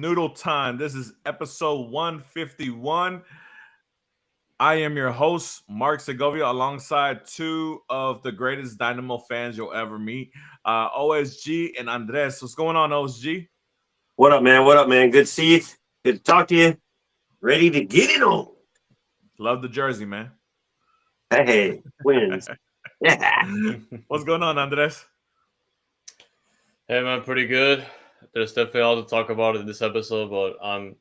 Noodle time. This is episode 151. I am your host, Mark Segovia, alongside two of the greatest Dynamo fans you'll ever meet, OSG and Andres. What's going on, OSG? What up, man? What up, man? Good to see you. Good to talk to you. Ready to get it on. Love the jersey, man. Hey, wins. Yeah. What's going on, Andres? Hey man, pretty good. There's definitely a lot to talk about in this episode, but I'm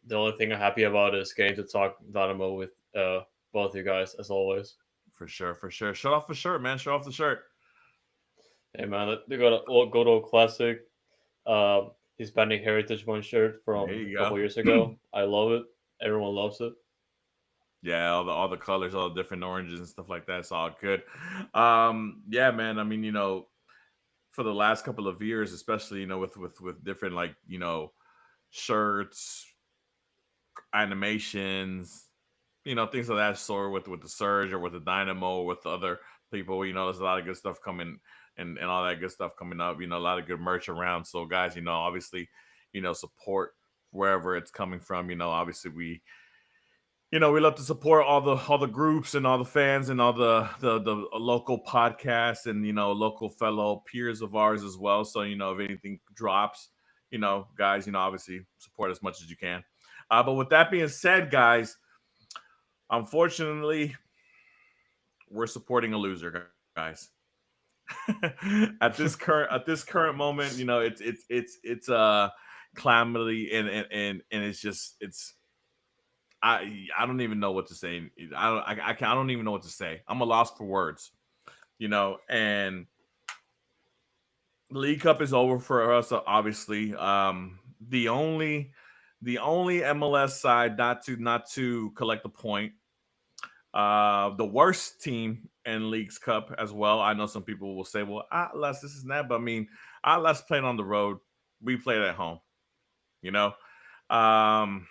the only thing I'm happy about is getting to talk Dynamo with both you guys as always. For sure, for sure. Show off the shirt, man. Show off the shirt. Hey man, they got a good old classic, Hispanic Heritage Month shirt There from you a couple go. years ago. I love it. Everyone loves it. Yeah, all the colors, all the different oranges and stuff like that. It's all good. Yeah, man. I mean, for the last couple of years, especially with different like shirts, animations, things of that sort with the Surge or with the Dynamo or with the other people. There's a lot of good stuff coming and all that good stuff coming up. A lot of good merch around. So guys, obviously, support wherever it's coming from. Obviously we love to support all the groups and all the fans and all the local podcasts and local fellow peers of ours as well. So if anything drops, guys, obviously support as much as you can. But with that being said, guys, unfortunately, we're supporting a loser, guys. at this current moment, it's calamity and it's I don't even know what to say. I don't even know what to say. I'm a loss for words, and the League Cup is over for us. Obviously, the only MLS side not to collect a point. The worst team in League's Cup as well. I know some people will say, "Well, Atlas, this is that," but I mean, Atlas played on the road. We played at home. You know, um,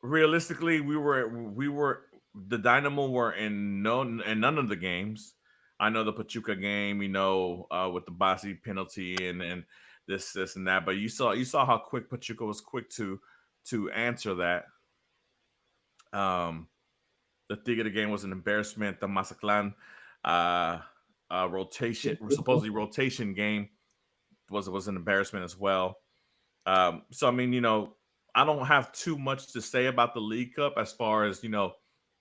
realistically, we were the Dynamo were in none of the games. I know the Pachuca game, with the Bassi penalty and this and that, but you saw how quick Pachuca was quick to answer that. Um, the Tigre game was an embarrassment. The Mazatlan uh, rotation, supposedly rotation game, was an embarrassment as well. So I mean, I don't have too much to say about the League Cup as far as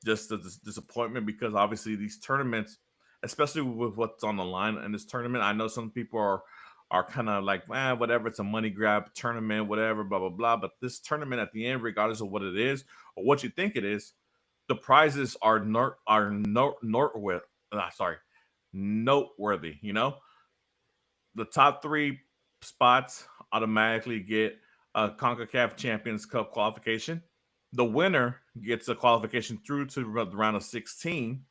just the disappointment because obviously these tournaments, especially with what's on the line in this tournament, I know some people are kind of like, whatever, it's a money grab tournament, whatever, blah blah blah. But this tournament at the end, regardless of what it is or what you think it is, the prizes sorry, noteworthy. The top three spots automatically get a CONCACAF Champions Cup qualification. The winner gets a qualification through to the round of 16.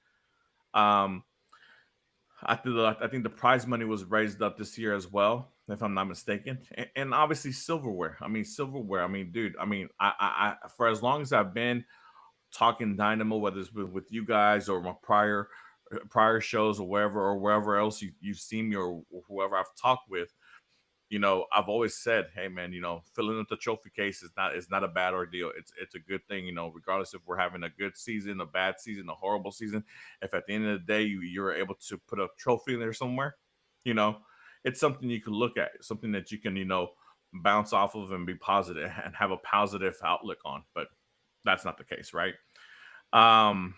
Um, I think the prize money was raised up this year as well, if I'm not mistaken, and obviously silverware. I mean silverware. I mean, dude. I mean, I for as long as I've been talking Dynamo, whether it's with you guys or my prior shows or wherever else you've seen me or whoever I've talked with, I've always said, hey man, filling up the trophy case is not a bad ordeal. It's a good thing, regardless if we're having a good season, a bad season, a horrible season. If at the end of the day you're able to put a trophy in there somewhere, you know, it's something you can look at, something that you can, bounce off of and be positive and have a positive outlook on. But that's not the case, right? Um,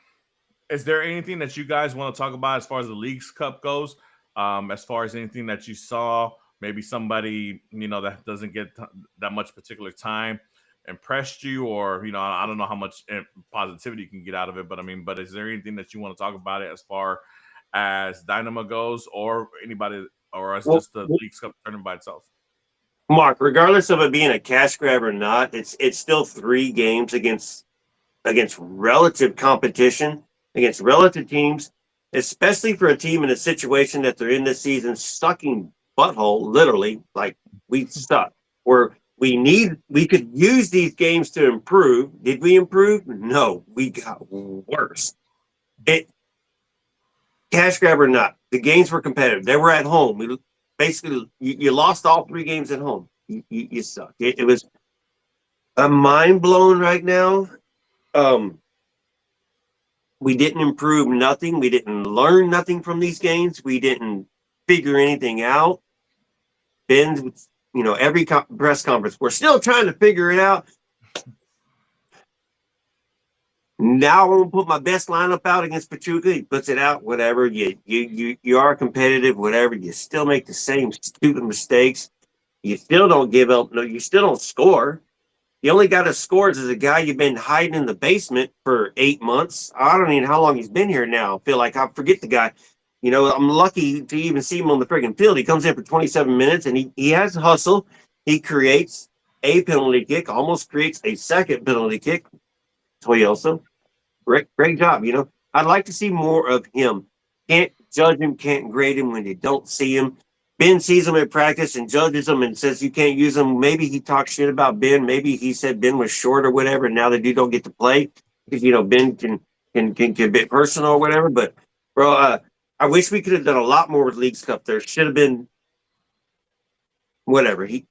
is there anything that you guys want to talk about as far as the League's Cup goes? As far as anything that you saw, maybe somebody that doesn't get that much particular time impressed you, or I don't know how much positivity you can get out of it, but I mean, but is there anything that you want to talk about it as far as Dynamo goes, or anybody, or as Well, just the League's Cup tournament by itself? Mark, regardless of it being a cash grab or not, it's still 3 games against relative competition, against relative teams, especially for a team in a situation that they're in this season, sucking butthole, literally, like we suck. Where we could use these games to improve. Did we improve? No, we got worse. It cash grab or not, the games were competitive. They were at home. Basically, you lost all 3 games at home. you suck. It was I'm mind blown right now. Um, we didn't improve nothing. We didn't learn nothing from these games. We didn't figure anything out. Ben's, every press conference, we're still trying to figure it out. Now I'm gonna put my best lineup out against Pachuca. He puts it out, whatever. You are competitive, whatever. You still make the same stupid mistakes. You still don't give up. No, you still don't score. The only guy that scores is a guy you've been hiding in the basement for 8 months. I don't even know how long he's been here now. I feel like I forget the guy. I'm lucky to even see him on the freaking field. He comes in for 27 minutes and he has hustle. He creates a penalty kick, almost creates a second penalty kick. Toyoso, great job. I'd like to see more of him. Can't judge him, can't grade him when you don't see him. Ben sees him in practice and judges him and says you can't use him. Maybe he talks shit about Ben. Maybe he said Ben was short or whatever, and now the dude don't get to play because Ben can get a bit personal or whatever. But bro, I wish we could have done a lot more with Leagues Cup. There should have been whatever he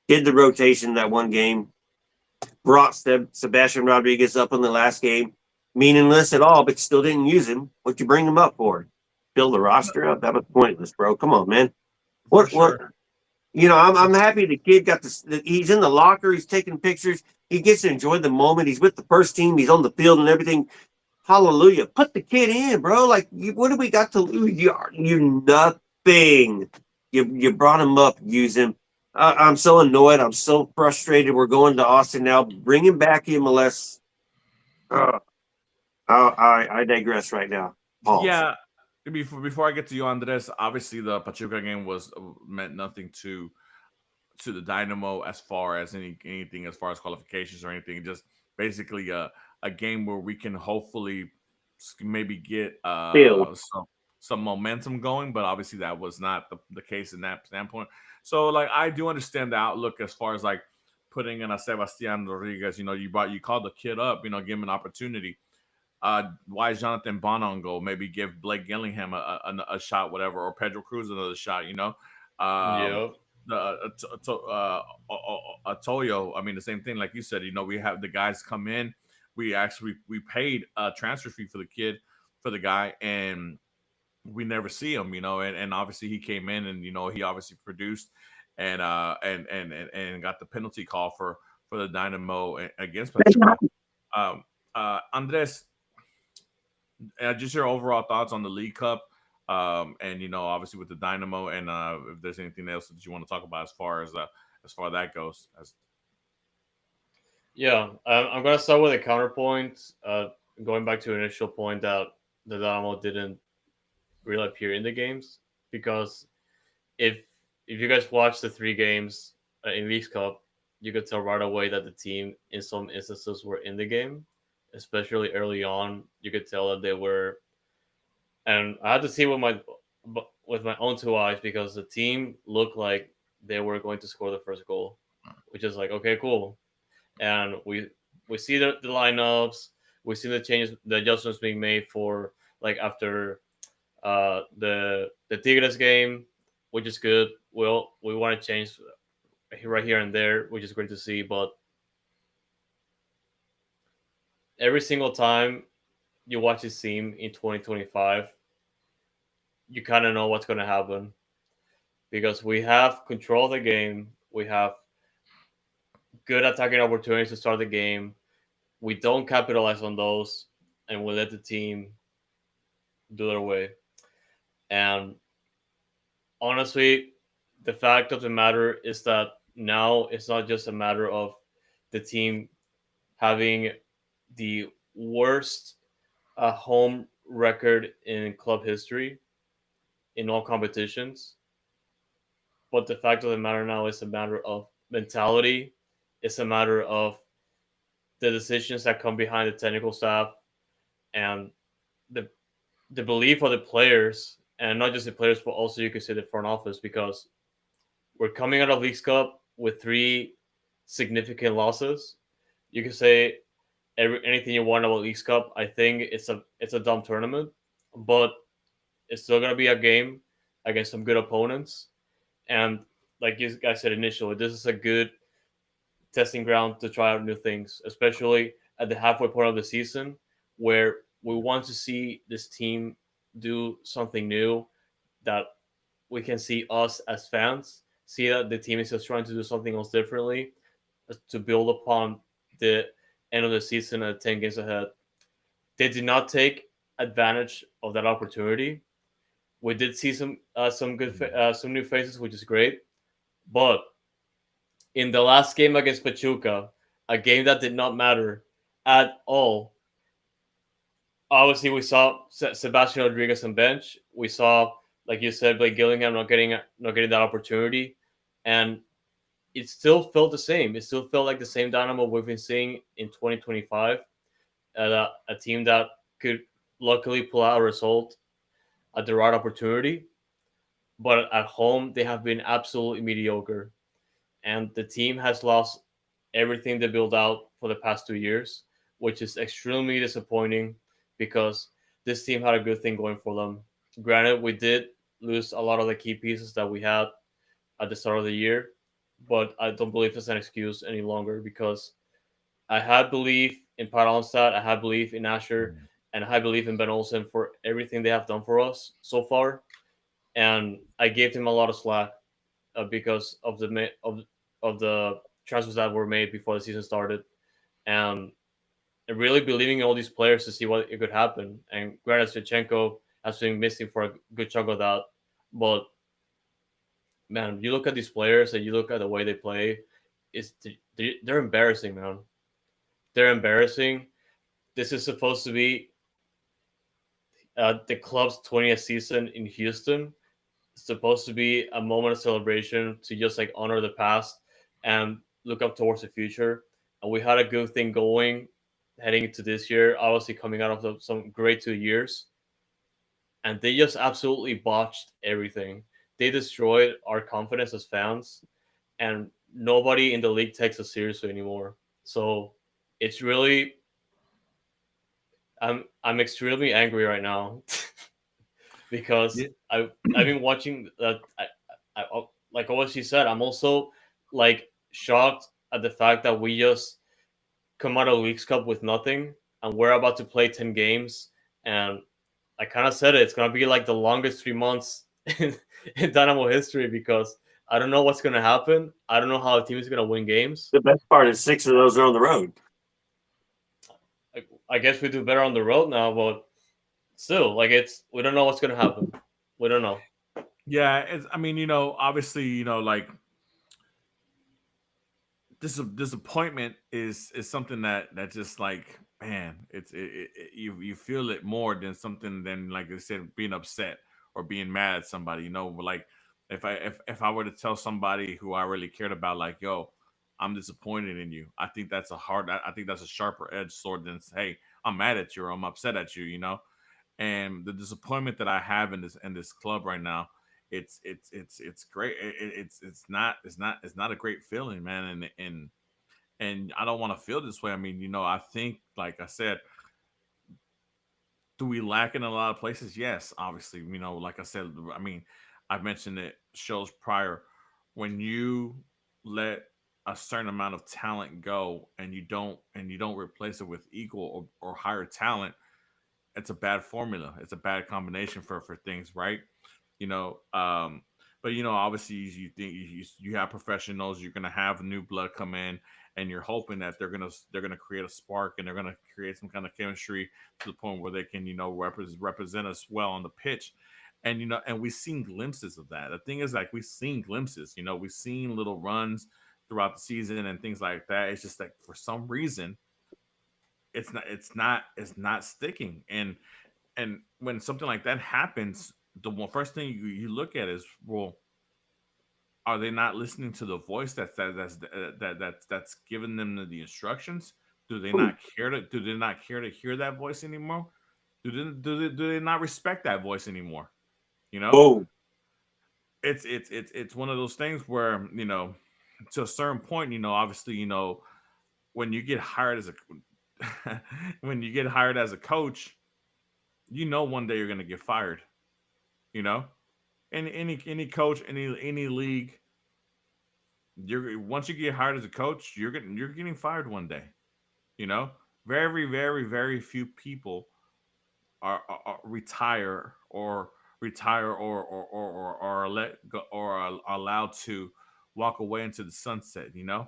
did the rotation that one game, brought Sebastian Rodriguez up in the last game, meaningless at all, but still didn't use him. What'd you bring him up for? Fill the roster up? That was pointless, bro. Come on, man. For What? sure. I'm happy the kid got this. He's in the locker. He's taking pictures. He gets to enjoy the moment. He's with the first team. He's on the field and everything. Hallelujah. Put the kid in, bro. Like, what do we got to lose? You nothing. You brought him up. Use him. I'm so annoyed. I'm so frustrated. We're going to Austin now. Bring him back MLS. Uh, I digress right now. Pause. Yeah. Before I get to you, Andres, obviously the Pachuca game was meant nothing to the Dynamo as far as anything as far as qualifications or anything. Just basically a game where we can hopefully maybe get Still, some momentum going, but obviously that was not the case in that standpoint. So like I do understand the outlook as far as like putting in a Sebastian Rodriguez. You called the kid up, give him an opportunity. Why is Jonathan Bonner on goal? Maybe give Blake Gillingham a shot, whatever, or Pedro Cruz another shot. Um, Yep. Toyo. I mean, the same thing, like you said. We have the guys come in. We paid a transfer fee for the kid, for the guy, and we never see him. And obviously he came in and he obviously produced and got the penalty call for the Dynamo against Pachuca. Um, Andres, just your overall thoughts on the League Cup, and obviously with the Dynamo, and if there's anything else that you want to talk about as far as that goes. Yeah, I'm gonna start with a counterpoint. Going back to an initial point that the Dynamo didn't really appear in the games, because if you guys watch the three games in Leagues Cup, you could tell right away that the team in some instances were in the game, especially early on. You could tell that they were, and I had to see with my own two eyes, because the team looked like they were going to score the first goal, which is like, okay, cool. And we see the lineups, we see the changes, the adjustments being made for like after the Tigres game, which is good. We want to change right here and there, which is great to see. But every single time you watch this team in 2025, you kind of know what's going to happen, because we have control of the game. We have good attacking opportunities to start the game. We don't capitalize on those, and we let the team do their way. And honestly, the fact of the matter is that now it's not just a matter of the team having the worst home record in club history in all competitions, but the fact of the matter now is a matter of mentality. It's a matter of the decisions that come behind the technical staff, and the the belief of the players, and not just the players, but also you could say the front office, because we're coming out of Leagues Cup with three significant losses. You could say anything you want about Leagues Cup. I think it's a dumb tournament, but it's still gonna be a game against some good opponents, and like you guys said initially, this is a good testing ground to try out new things, especially at the halfway point of the season where we want to see this team do something new that we can see us as fans see that the team is just trying to do something else differently to build upon the end of the season at 10 games ahead. They did not take advantage of that opportunity. We did see some new faces, which is great. But in the last game against Pachuca, a game that did not matter at all, obviously we saw Sebastian Rodriguez on bench. We saw, like you said, Blake Gillingham not getting that opportunity, and it still felt the same. It still felt like the same dynamo we've been seeing in 2025. A team that could luckily pull out a result at the right opportunity, but at home they have been absolutely mediocre, and the team has lost everything they built out for the past 2 years, which is extremely disappointing because this team had a good thing going for them. Granted, we did lose a lot of the key pieces that we had at the start of the year, but I don't believe it's an excuse any longer because I had belief in Pat Onstad, I had belief in Asher, and I had belief in Ben Olsen for everything they have done for us so far, and I gave them a lot of slack because of the transfers that were made before the season started, and really believing in all these players to see what it could happen. And granted, Shevchenko has been missing for a good chunk of that, but man, you look at these players and you look at the way they play, it's they're embarrassing, man. They're embarrassing. This is supposed to be the club's 20th season in Houston. It's supposed to be a moment of celebration to just like honor the past and look up towards the future. And we had a good thing going heading into this year, obviously coming out of some great 2 years. And they just absolutely botched everything. They destroyed our confidence as fans, and nobody in the league takes us seriously anymore. So it's really, I'm extremely angry right now because Yeah. I've been watching that. Like what she said, I'm also like shocked at the fact that we just come out of Leagues Cup with nothing, and we're about to play 10 games. And I kind of said it, it's gonna be like the longest 3 months in Dynamo history because I don't know what's gonna happen. I don't know how a team is gonna win games. The best part is 6 of those are on the road. I guess we do better on the road now, but still, like we don't know what's gonna happen. We don't know. Yeah, I mean, obviously, like disappointment is something that just like, man, you feel it more than something than, like I said, being upset or being mad at somebody. But like if I were to tell somebody who I really cared about, like, yo, I'm disappointed in you, I think that's I think that's a sharper edged sword than, hey, I'm mad at you or I'm upset at you. And the disappointment that I have in this club right now, it's great. It's not a great feeling, man. And I don't want to feel this way. I mean, I think, like I said, do we lack in a lot of places? Yes, obviously. Like I said, I mean, I've mentioned it shows prior, when you let a certain amount of talent go and you don't replace it with equal or higher talent, it's a bad formula. It's a bad combination for things, right? you know um but obviously, you think you have professionals, you're going to have new blood come in, and you're hoping that they're going to create a spark, and they're going to create some kind of chemistry to the point where they can represent us well on the pitch. And we've seen glimpses of that. The thing is, like, we've seen glimpses, we've seen little runs throughout the season and things like that. It's just like, for some reason, it's not sticking. And when something like that happens, the first thing you look at is, well, are they not listening to the voice that's giving them the instructions? Do they not care to hear that voice anymore? Do they not respect that voice anymore? You know, Whoa. it's one of those things where, to a certain point, obviously, when you get hired as a when you get hired as a coach, one day you're going to get fired. You know, any coach, any league, You're once you get hired as a coach, you're getting fired one day. You know, very very very few people are retire or are let go or are allowed to walk away into the sunset. You know,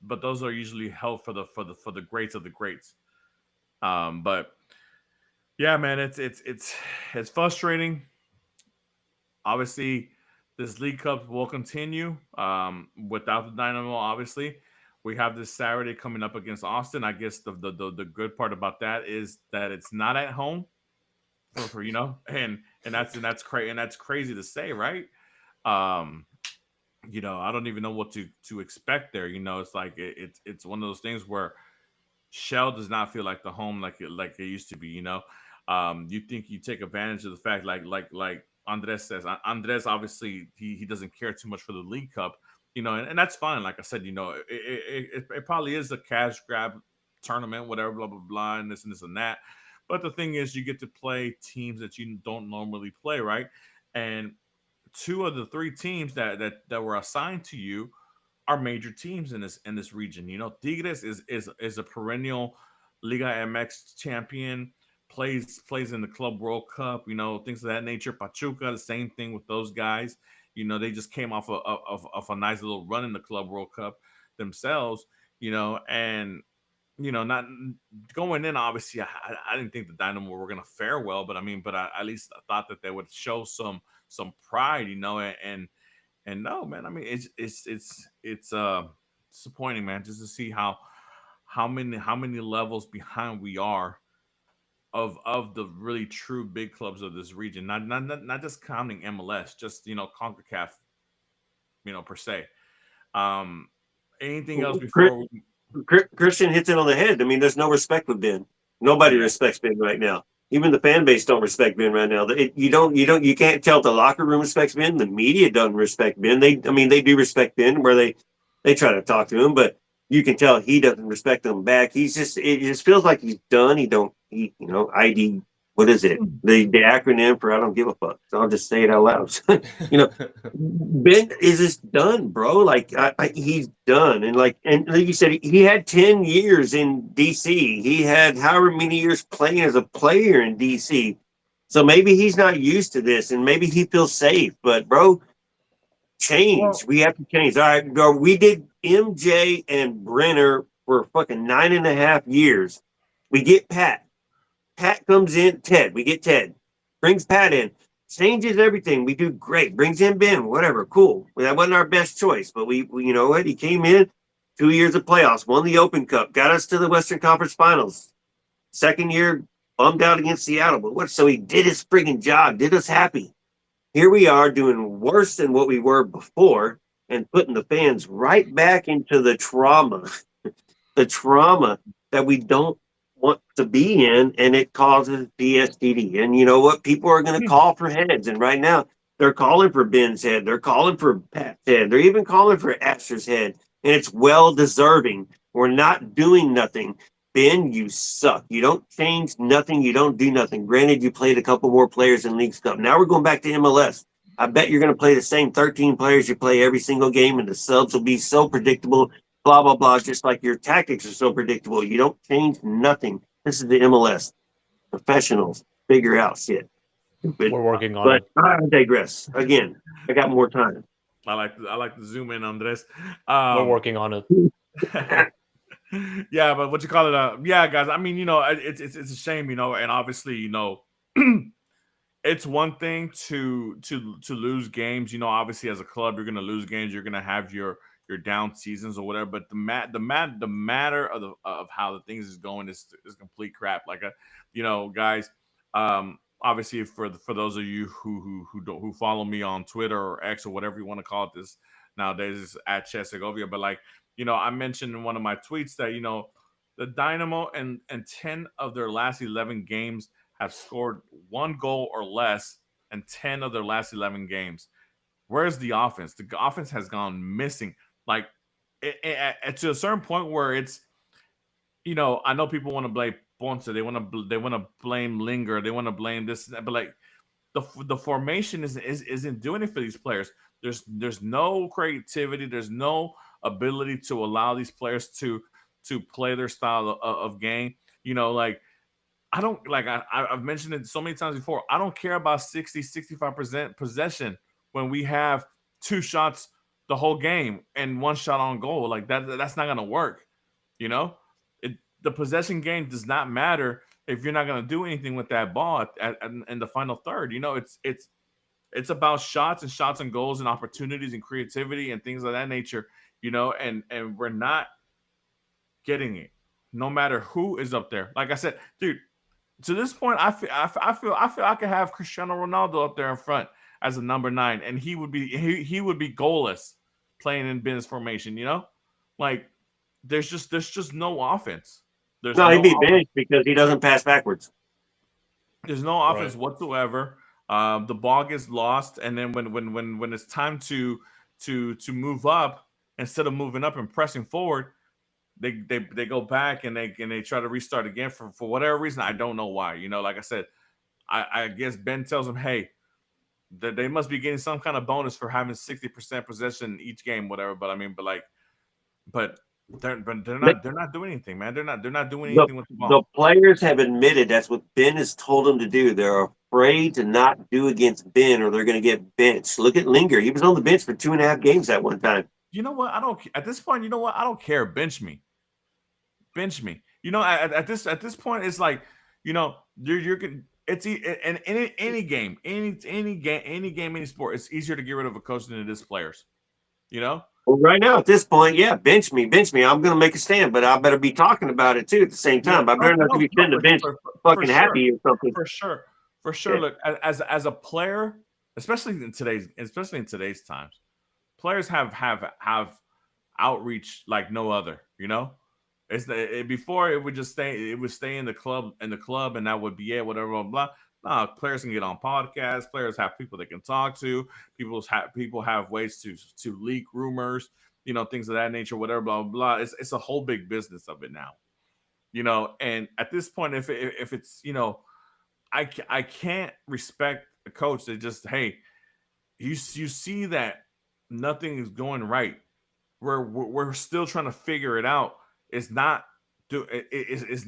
but those are usually held for the greats of the greats. But yeah, man, it's frustrating. Obviously, this League Cup will continue without the Dynamo. Obviously, we have this Saturday coming up against Austin. I guess the good part about that is that it's not at home for and that's crazy to say, right? Um, I don't even know what to expect there. It's like it's one of those things where Shell does not feel like the home like it used to be. You think you take advantage of the fact like Andres says. Andres obviously he doesn't care too much for the League Cup, and that's fine. Like I said, it probably is a cash grab tournament, whatever, blah blah blah, and this and that. But the thing is, you get to play teams that you don't normally play, right? And two of the three teams that were assigned to you are major teams in this region. Tigres is a perennial Liga MX champion, plays in the Club World Cup, things of that nature. Pachuca, the same thing with those guys. They just came off of a nice little run in the Club World Cup themselves, and not going in. Obviously, I didn't think the Dynamo were going to fare well, but I mean, but I at least thought that they would show some pride, and no, man. I mean, it's disappointing, man, just to see how many levels behind we are of the really true big clubs of this region. Not just counting MLS, just Concacaf, per se. Um, anything else before we? Christian hits it on the head. I mean, there's no respect with Ben. Nobody Yeah, respects Ben right now. Even the fan base don't respect Ben right now. You can't tell if the locker room respects Ben. The media doesn't respect Ben. I mean, they do respect Ben where they try to talk to him, but you can tell he doesn't respect them back. It just feels like he's done. ID, what is it? The acronym for I don't give a fuck. So I'll just say it out loud. you know, Ben is just done, bro. Like he's done, and like you said, he had 10 years in DC. He had however many years playing as a player in DC. So maybe he's not used to this, and maybe he feels safe. But bro, change. well, We have to change. All right, bro. We did MJ and Brenner for fucking 9.5 years. We get Pat. Pat comes in, Ted. We get Ted. Brings Pat in. Changes everything. We do great. Brings in Ben. Whatever. Cool. Well, that wasn't our best choice, but you know what? He came in 2 years of playoffs, won the Open Cup, got us to the Western Conference Finals. Second year, bummed out against Seattle. But what? So he did his friggin' job, did us happy. Here we are doing worse than what we were before and putting the fans right back into the trauma that we don't want to be in, and it causes PSTD. And you know what? People are going to call for heads, and right now they're calling for Ben's head, they're calling for Pat's head, they're even calling for Asher's head, and it's well deserving. We're not doing nothing. Ben, you suck. You don't change nothing. You don't do nothing. Granted, you played a couple more players in Leagues Cup. Now we're going back to MLS. I bet you're going to play the same 13 players you play every single game, and the subs will be so predictable, blah, blah, blah, just like your tactics are so predictable. You don't change nothing. This is the MLS. Professionals figure out shit. Stupid. We're working on But it. I digress. Again, I got more time. I like to zoom in on this. We're working on it. Yeah, but what you call it? Yeah, guys. I mean, it's a shame, and obviously, it's one thing to lose games. Obviously, as a club, you're gonna lose games. You're gonna have your down seasons or whatever. But the matter of how the things is going is complete crap. Like, guys. Obviously, for those of you who follow me on Twitter or X or whatever you want to call it, this nowadays is at Chess Segovia. But like, I mentioned in one of my tweets that the Dynamo and 10 of their last 11 games have scored one goal or less in 10 of their last 11 games. Where's the offense? The offense has gone missing. Like, to a certain point where it's, I know people want to blame Ponce. They want to blame Linger. They want to blame this, but like the formation isn't doing it for these players. There's no creativity. There's no ability to allow these players to play their style of game. Like I don't like I've mentioned it so many times before. I don't care about 60-65% possession when we have two shots the whole game and one shot on goal. Like that's not gonna work. You know, the possession game does not matter if you're not gonna do anything with that ball in the final third. It's about shots and shots and goals and opportunities and creativity and things of that nature. And we're not getting it. No matter who is up there. Like I said, dude, to this point, I feel I could have Cristiano Ronaldo up there in front as a number 9, and he would be goalless playing in Ben's formation. Like there's just no offense. There's No, he'd no be offense. benched because he doesn't pass backwards. There's no offense Right. whatsoever. The ball gets lost, and then when it's time to move up, instead of moving up and pressing forward, they go back and they try to restart again for whatever reason. I don't know why. Like I said, I guess Ben tells them, hey, that they must be getting some kind of bonus for having 60% possession each game, whatever. But I mean, but they're not doing anything, man. They're not doing The anything with the the ball. players have admitted that's what Ben has told them to do. They're afraid to not do against Ben, or they're going to get benched. Look at Linger; he was on the bench for 2.5 games at one time. You know what? I don't at this point. You know what? I don't care. Bench me. At this point, it's like, you're it's in any game, any sport. It's easier to get rid of a coach than it is players. You know, Well, right now, at this point, yeah, bench me, bench me. I'm going to make a stand, but I better be talking about it too at the same yeah, time. I better not no, be no, sitting the bench for fucking sure, happy or something. for sure, for sure. Yeah. Look, as a player, especially in today's times, players have outreach like no other. Before it would stay in the club, and that would be it. Whatever, blah blah. Nah, players can get on podcasts. Players have people they can talk to. People have ways to leak rumors, things of that nature. Whatever, blah blah blah. It's a whole big business of it now. And at this point, if it's I can't respect a coach that just, hey, you see that nothing is going right. We're still trying to figure it out. It's not it's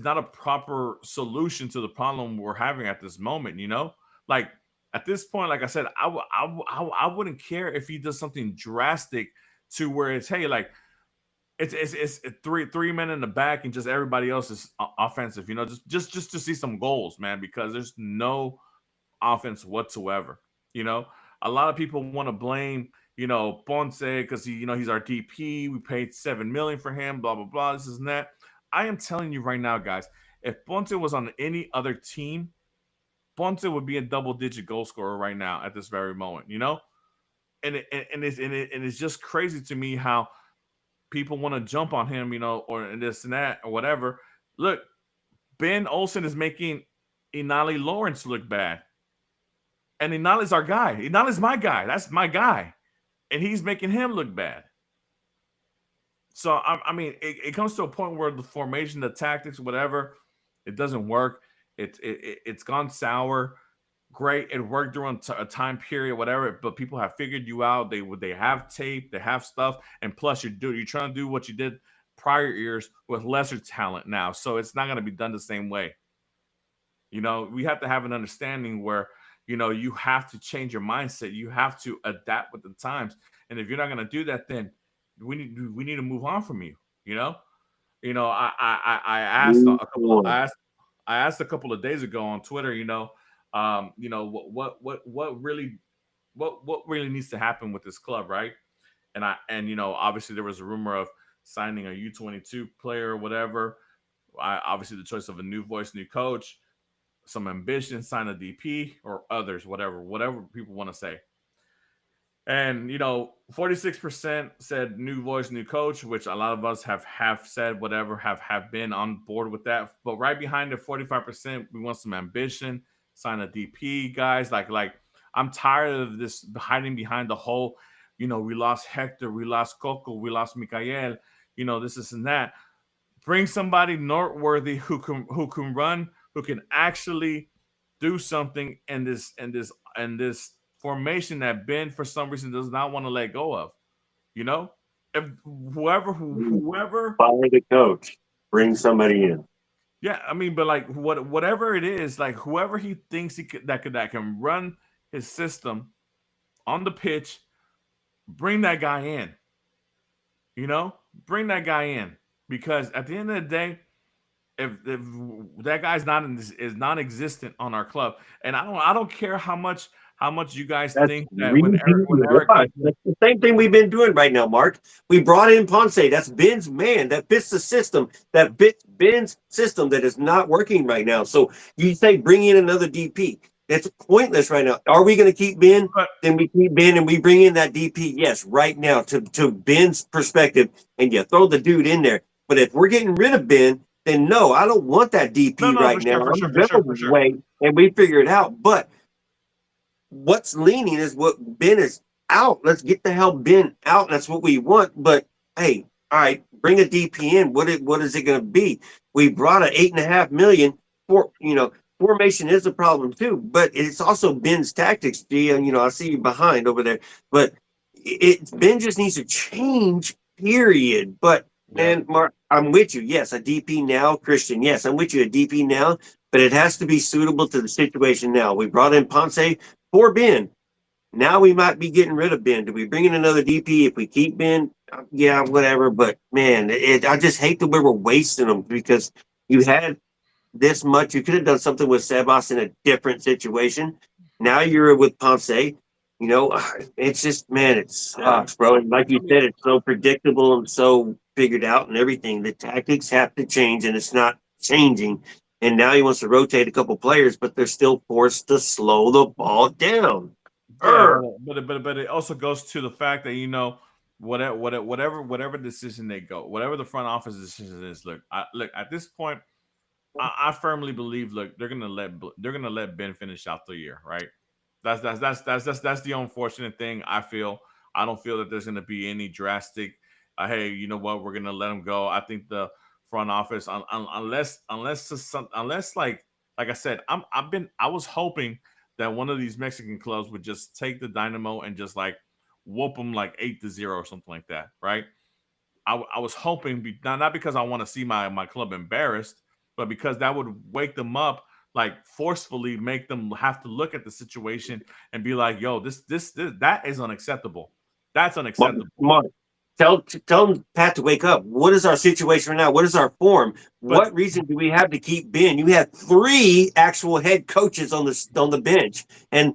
not a proper solution to the problem we're having at this moment. Like at this point, like I said, I wouldn't care if he does something drastic to where it's, hey, like it's three men in the back and just everybody else is offensive. Just to see some goals, man, because there's no offense whatsoever. You know, a lot of people want to blame, Ponce because he's our DP. We paid 7 million for him. Blah blah blah. This is and that. I am telling you right now, guys. If Ponce was on any other team, Ponce would be a double-digit goal scorer right now at this very moment. And it's just crazy to me how people want to jump on him, or this and that or whatever. Look, Ben Olsen is making Inali Lawrence look bad. And Inali's our guy. Inali's my guy. That's my guy. And he's making him look bad. So, I mean, it comes to a point where the formation, the tactics, whatever, it doesn't work. It's gone sour. Great, it worked during a time period, whatever. But people have figured you out. They have tape, they have stuff, and plus you're trying to do what you did prior years with lesser talent now. So it's not going to be done the same way. We have to have an understanding where you have to change your mindset. You have to adapt with the times. And if you're not going to do that, then we need to move on from you. You know. I asked a Move couple of on. I asked a couple of days ago on Twitter. What really needs to happen with this club, right? And obviously there was a rumor of signing a U22 player or whatever. Obviously the choice of a new voice, new coach, some ambition, sign a DP or others, whatever people want to say. And 46% said new voice, new coach, which a lot of us have said whatever, have been on board with that. But right behind the 45%, we want some ambition, sign a DP, guys. Like I'm tired of this hiding behind the whole, we lost Hector, we lost Coco, we lost Mikael, this and that. Bring somebody noteworthy who can run, who can actually do something in this formation that Ben for some reason does not want to let go of. You know, if whoever, Follow the coach. Bring somebody in. yeah, I mean, but like whatever it is, like whoever he thinks that can run his system on the pitch, bring that guy in. You know, bring that guy in because at the end of the day, if that guy's not in this is non-existent on our club, and I don't care how much you guys That's think that rebuilding when the Eric watch. comes in, That's the same thing we've been doing right now, Mark. We brought in Ponce. That's Ben's man. That fits the system. That fits Ben's system that is not working right now. So you say bring in another DP. It's pointless right now. Are we going to keep Ben? but Then we keep Ben and we bring in that DP. Yes, right now to Ben's perspective, and you throw the dude in there. But if we're getting rid of Ben, then no, I don't want that no, DP no, right now. for sure, I'm for sure, for Bell's sure. way, and we figure it out. But what's leaning is what Ben is out. Let's get the hell Ben out. That's what we want. But hey, all right, bring a DP in. What is it going to be? We brought a 8.5 million for formation is a problem too, but it's also Ben's tactics. G, and I see you behind over there, but Ben just needs to change. Period. But Yeah. man, Mark, I'm with you. Yes, a DP now, Christian. Yes, I'm with you. A DP now, but it has to be suitable to the situation now. We brought in Ponce for Ben. Now we might be getting rid of Ben. Do we bring in another DP if we keep Ben? Yeah, whatever. But man, I just hate that we were wasting them because you had this much. You could have done something with Sebas in a different situation. Now you're with Ponce. It's just, man, it Yeah, sucks, bro. And like I you mean, said, it's so predictable and so figured out and everything. The tactics have to change, and it's not changing. And now he wants to rotate a couple players, but they're still forced to slow the ball down. yeah, Urgh. but it also goes to the fact that whatever decision they go, whatever the front office decision is. Look at this point, I firmly believe. Look, they're gonna let Ben finish out the year, right? That's the unfortunate thing. I don't feel that there's gonna be any drastic. Hey, you know what? We're gonna let him go. I think the front office, unless like I said, I was hoping that one of these Mexican clubs would just take the Dynamo and just like whoop them like 8-0 or something like that, right? I was hoping not because I want to see my club embarrassed, but because that would wake them up, like forcefully make them have to look at the situation and be like, "Yo, this that is unacceptable. That's unacceptable." Come on. Tell Pat to wake up. What is our situation right now? What is our form? But What reason do we have to keep Ben? You have three actual head coaches on the bench, and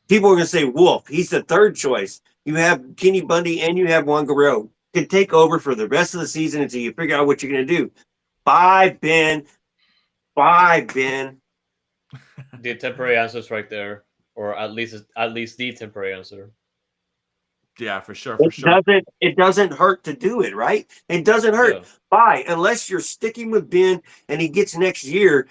people are going to say Wolf. He's the third choice. You have Kenny Bundy and you have Juan Guerrero. Can take over for the rest of the season until you figure out what you're going to do. Bye, Ben. Bye, Ben. The temporary answers right there, or at least the temporary answer. yeah, for sure, for It sure. doesn't. It doesn't hurt to do it, right? It doesn't hurt. Yeah. Bye, unless you're sticking with Ben and he gets next year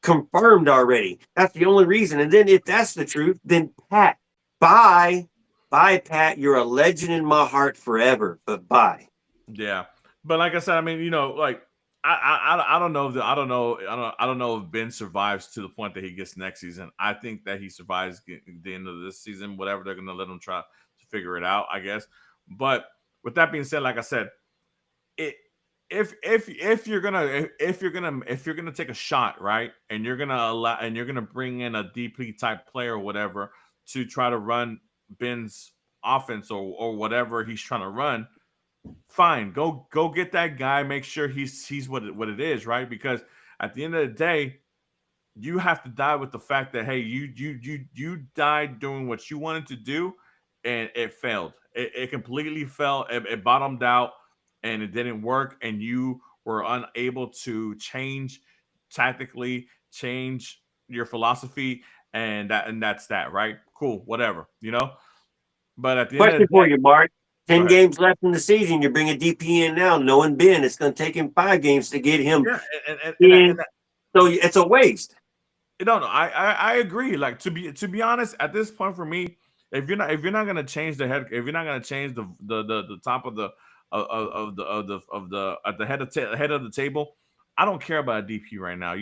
confirmed already. That's the only reason. And then if that's the truth, then Pat, bye, bye, Pat. You're a legend in my heart forever. But bye. Yeah, but like I said, I mean, like I don't know I don't know if Ben survives to the point that he gets next season. I think that he survives the end of this season. Whatever they're gonna let him try to figure it out, I guess. But with that being said, like I said, it if you're gonna take a shot, right, and you're gonna bring in a DP type player or whatever to try to run Ben's offense or whatever he's trying to run, fine. Go get that guy. Make sure he's what it is, right? Because at the end of the day, you have to die with the fact that hey, you died doing what you wanted to do, and it failed. It completely fell. It bottomed out, and it didn't work. And you were unable to change tactically, change your philosophy, and that's that, right? Cool, whatever, But at the end of Question the for day, you, Mark. go 10 ahead. games left in the season. You bring a DP in now, knowing Ben. It's going to take him 5 games to get him Yeah, and in. So it's a waste. no, I agree. Like to be honest, at this point for me, if you're not gonna change the head, if you're not gonna change the top of the at the head of the table, I don't care about a DP right now.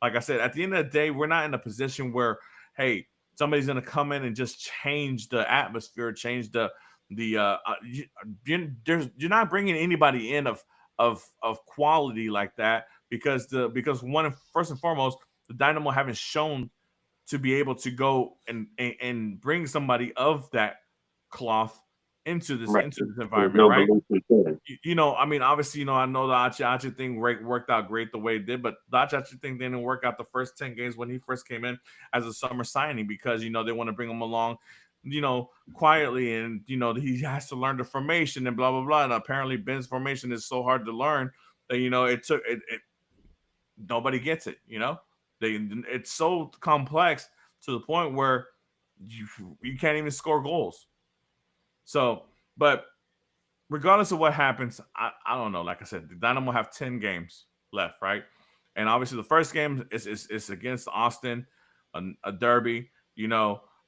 Like I said, at the end of the day, we're not in a position where hey, somebody's going to come in and just change the atmosphere, change you're not bringing anybody in of quality like that because one first and foremost the Dynamo haven't shown to be able to go and bring somebody of that cloth Right. into this There's environment, no right? belief we can. I mean, obviously, I know the Achi thing worked out great the way it did, but the Achi thing didn't work out the first 10 games when he first came in as a summer signing because, they want to bring him along, quietly and, he has to learn the formation and blah, blah, blah. And apparently Ben's formation is so hard to learn that, nobody gets it, it's so complex to the point where you can't even score goals. So, but regardless of what happens, I don't know. Like I said, the Dynamo have 10 games left, right? And obviously, the first game is against Austin, a derby,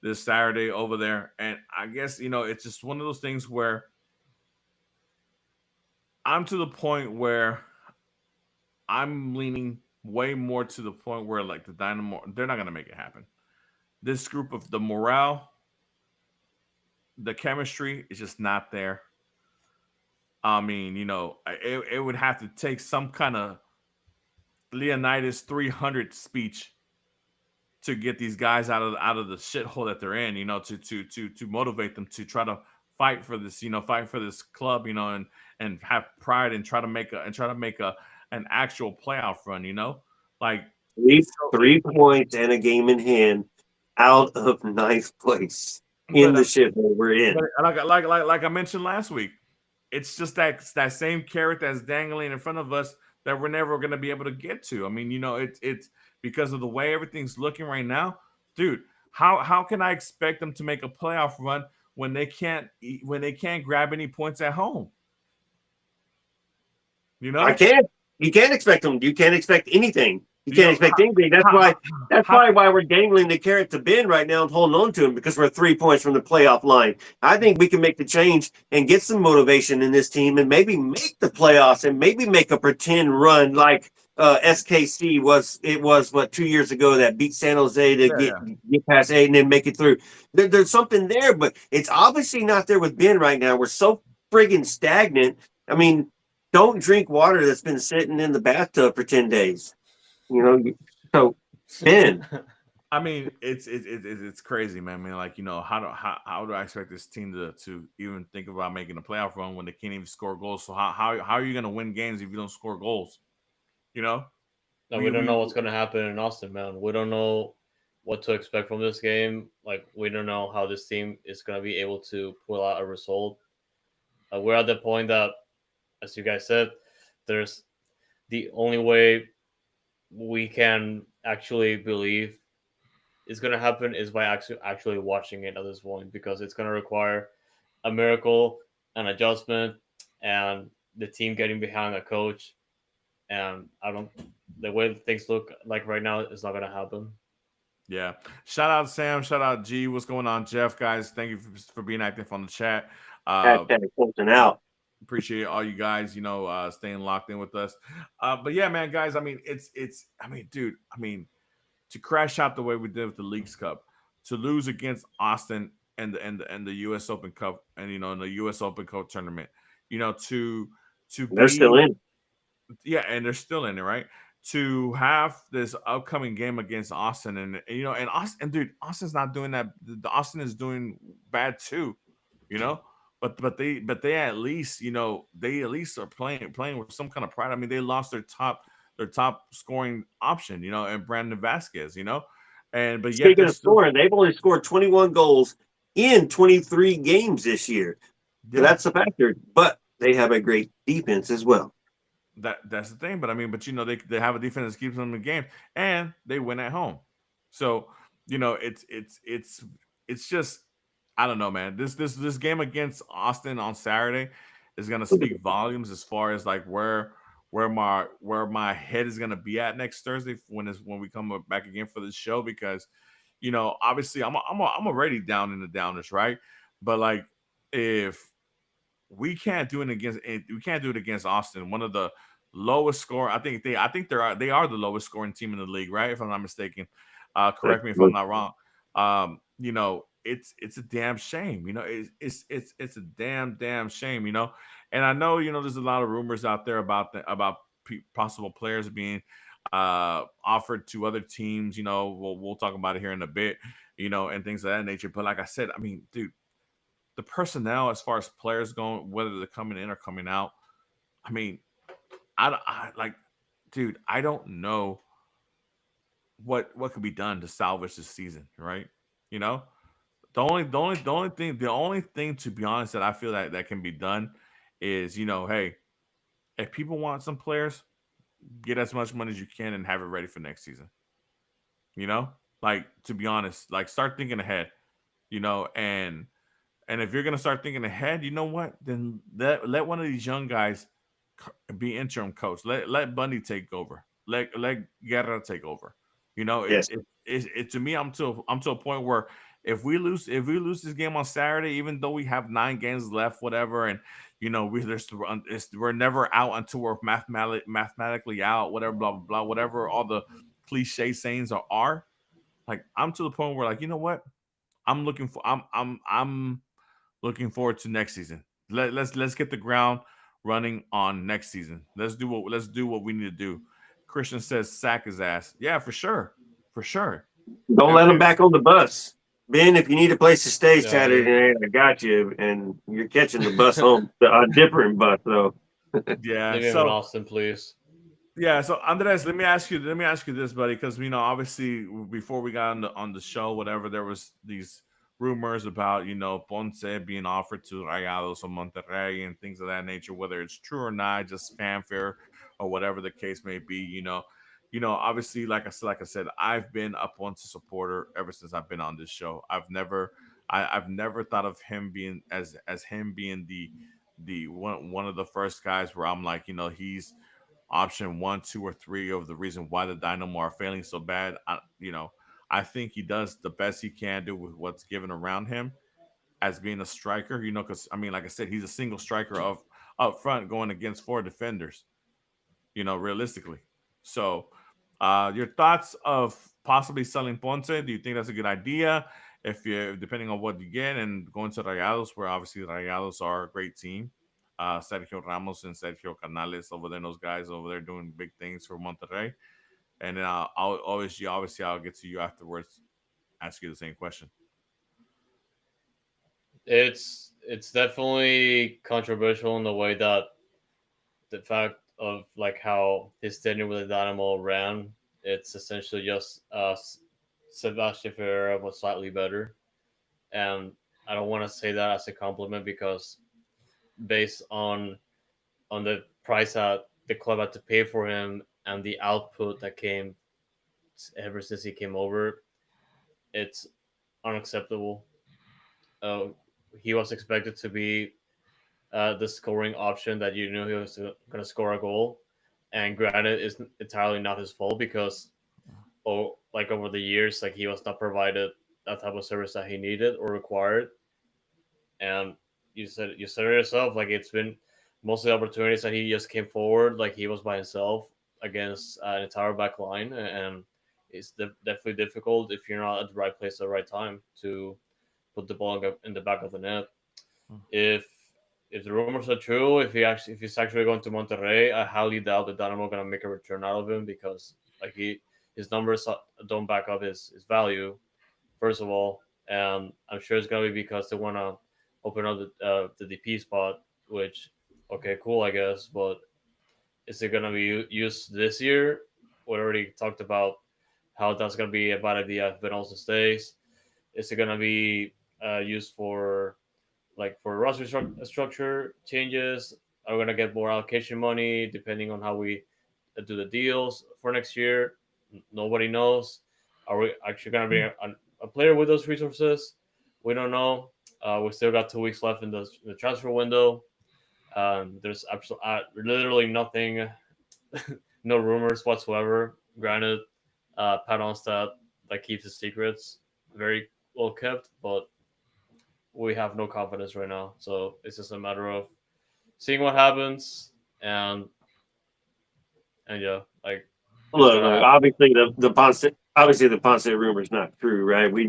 this Saturday over there. And I guess, it's just one of those things where I'm to the point where I'm leaning way more to the point where, like, the Dynamo, they're not going to make it happen. This group of the morale, the chemistry is just not there. I mean, it would have to take some kind of Leonidas 300 speech to get these guys out of the shithole that they're in, to motivate them to try to fight for this, fight for this club, and have pride and try to make an actual playoff run, like Three, it's so 3 points and a game in hand out of ninth place in but the shithole we're in. like I mentioned last week, it's just that same carrot that's dangling in front of us that we're never going to be able to get to. I mean, it's because of the way everything's looking right now, dude. How can I expect them to make a playoff run when they can't grab any points at home? You I know, can't. You can't expect them. You can't expect anything. You you can't know expect anything. That's how, why. how, That's how probably why we're dangling the carrot to Ben right now and holding on to him because we're 3 points from the playoff line. I think we can make the change and get some motivation in this team and maybe make the playoffs and maybe make a pretend run like SKC was. It was what 2 years ago that beat San Jose to yeah, yeah. get past eight and then make it through. There's something there, but it's obviously not there with Ben right now. We're so friggin' stagnant. I mean, don't drink water that's been sitting in the bathtub for 10 days. You know, so Ben, I mean, it's crazy, man. I mean, like how do I expect this team to even think about making a playoff run when they can't even score goals? So how are you going to win games if you don't score goals? You know, No, we we don't we know what's going to happen in Austin, man. We don't know what to expect from this game. Like, we don't know how this team is going to be able to pull out a result. We're at the point that, as you guys said, there's the only way we can actually believe is going to happen is by actually watching it at this point, because it's going to require a miracle, an adjustment, and the team getting behind a coach. And I don't, the way things look like right now, it's not going to happen. yeah. Shout out Sam. Shout out G. What's going on, Jeff? Guys, thank you for being active on the chat. hashtag closing out. Appreciate all you guys, staying locked in with us. But yeah, man, guys. I mean, I mean, dude. I mean, to crash out the way we did with the Leagues Cup, to lose against Austin and the U.S. Open Cup, and in the U.S. Open Cup tournament, to They're still be in. yeah, and they're still in it, right? To have this upcoming game against Austin, and Austin, dude, Austin's not doing that. The Austin is doing bad too, you know. But they at least they at least are playing with some kind of pride. I mean, they lost their top scoring option, and Brandon Vasquez, and but yet Speaking they're of still scoring, they've only scored 21 goals in 23 games this year. So yeah. that's a factor. But they have a great defense as well. That's the thing. But I mean, they have a defense that keeps them in the game, and they win at home. So it's just I don't know, man. This game against Austin on Saturday is gonna speak volumes as far as like where my head is gonna be at next Thursday when we come back again for this show because obviously I'm already down in the downers, right? But like if we can't do it against Austin, one of the lowest score. I think they are the lowest scoring team in the league, right? If I'm not mistaken. Correct me if I'm not wrong. It's a damn shame. It's a damn shame. And I know there's a lot of rumors out there about possible players being offered to other teams. We'll talk about it here in a bit. And things of that nature. But like I said, I mean, dude, the personnel as far as players going, whether they're coming in or coming out, I mean, I like, dude, I don't know what could be done to salvage this season, right? You know, the only thing to be honest that I feel that can be done is hey, if people want some players, get as much money as you can and have it ready for next season. You know, like to be honest, like start thinking ahead. And if you're gonna start thinking ahead, you know what? Then let one of these young guys be interim coach. Let Bundy take over. Let Guerra take over. Yes. To me, I'm to a point where if we lose this game on Saturday, even though we have 9 games left, whatever, and we're never out until we're mathematically out, whatever, blah blah blah, whatever all the cliche sayings are. Like I'm to the point where like you know what? I'm looking forward to next season. Let's get the ground running on next season. Let's do what we need to do. Christian says sack his ass. Yeah, for sure, for sure. Don't If, let them if, back on the bus. Ben, if you need a place to stay Yeah, Saturday dude. night, I got you. And you're catching the bus home, a different bus, though. yeah. Leave him in So Austin, please. yeah. So Andres, let me ask you this, buddy, because obviously before we got on the show, whatever, there was these rumors about Ponce being offered to Rayados or Monterrey and things of that nature, whether it's true or not, just fanfare or whatever the case may be. Obviously, like I said, I've been a Ponce supporter ever since I've been on this show. I've never thought of him being as him being the one of the first guys where I'm like, he's option one, two, or three of the reason why the Dynamo are failing so bad. I think he does the best he can do with what's given around him as being a striker. Because I mean, like I said, he's a single striker of up front going against four defenders. Realistically. So, your thoughts of possibly selling Ponce? Do you think that's a good idea? If you, depending on what you get, and going to Rayados, where obviously Rayados are a great team. Sergio Ramos and Sergio Canales over there, those guys over there doing big things for Monterrey. And then obviously I'll get to you afterwards, ask you the same question. It's definitely controversial in the way that the fact of like how his tenure with the Dynamo ran, it's essentially just Sebastian Ferreira was slightly better, and I don't want to say that as a compliment because based on the price that the club had to pay for him and the output that came ever since he came over, it's unacceptable. Uh, he was expected to be the scoring option that you knew he was going to score a goal. And granted, it's entirely not his fault because, like over the years, like he was not provided that type of service that he needed or required. And you said it yourself, like it's been most of the opportunities that he just came forward, like he was by himself against an entire back line, and it's definitely difficult if you're not at the right place at the right time to put the ball in the back of the net. If if the rumors are true, if he's actually going to Monterrey, I highly doubt that Dynamo are gonna make a return out of him because like his numbers don't back up his value. First of all, and I'm sure it's gonna be because they want to open up the DP spot, which okay, cool, I guess, but is it gonna be used this year? We already talked about how that's gonna be a bad idea if Ben also stays. Is it gonna be used for like for roster structure changes? Are we gonna get more allocation money depending on how we do the deals for next year? Nobody knows. Are we actually gonna be a player with those resources? We don't know. We still got 2 weeks left in the transfer window. There's absolutely literally nothing, no rumors whatsoever. Granted, Pat Onstad like keeps his secrets very well kept, but we have no confidence right now. So it's just a matter of seeing what happens, and yeah, like it's Look, gonna look. happen. Obviously, the Ponce obviously the Ponce rumor is not true, right? We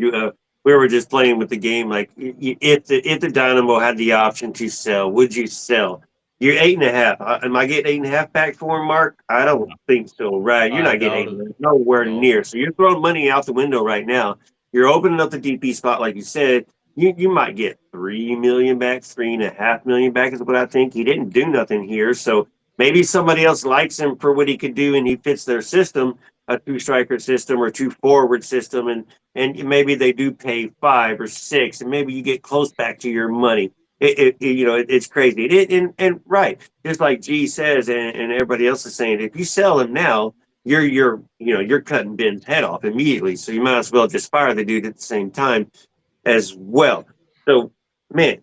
were just playing with the game. Like, if the Dynamo had the option to sell, would you sell? You're 8.5. Am I getting 8.5 back for him, Mark? I don't No, think so, right? You're I not getting doubt eight it. and a half, nowhere No. near. So you're throwing money out the window right now. You're opening up the DP spot, like you said. You might get 3 million back, 3.5 million back is what I think. He didn't do nothing here, so maybe somebody else likes him for what he could do, and he fits their system, a two striker system or two forward system, and maybe they do pay 5 or 6, and maybe you get close back to your money. It's crazy. And right, just like G says, and everybody else is saying, if you sell him now, you're cutting Ben's head off immediately. So you might as well just fire the dude at the same time as well. So, man,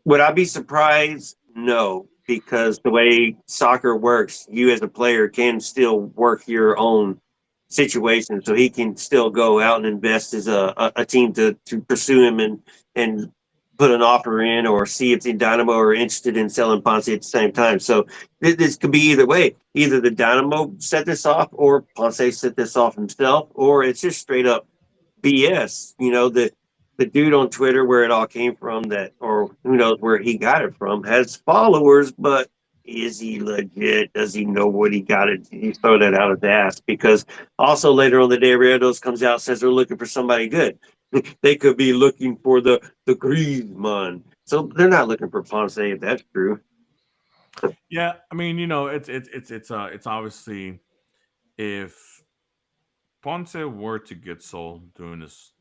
would I be surprised? No, because the way soccer works, you as a player can still work your own situation. So he can still go out and invest as a team to pursue him and put an offer in or see if the Dynamo are interested in selling Ponce at the same time. So this could be either way. Either the Dynamo set this off or Ponce set this off himself, or it's just straight up BS. The dude on Twitter where it all came from, that, or who knows where he got it from, has followers, but is he legit? Does he know what he got? It? He throw that out of the ass, because also later on the day, Riados comes out, says they're looking for somebody good. They could be looking for the Griezmann, so they're not looking for Ponce if that's true. yeah, I mean, it's obviously, if Ponce were to get sold during this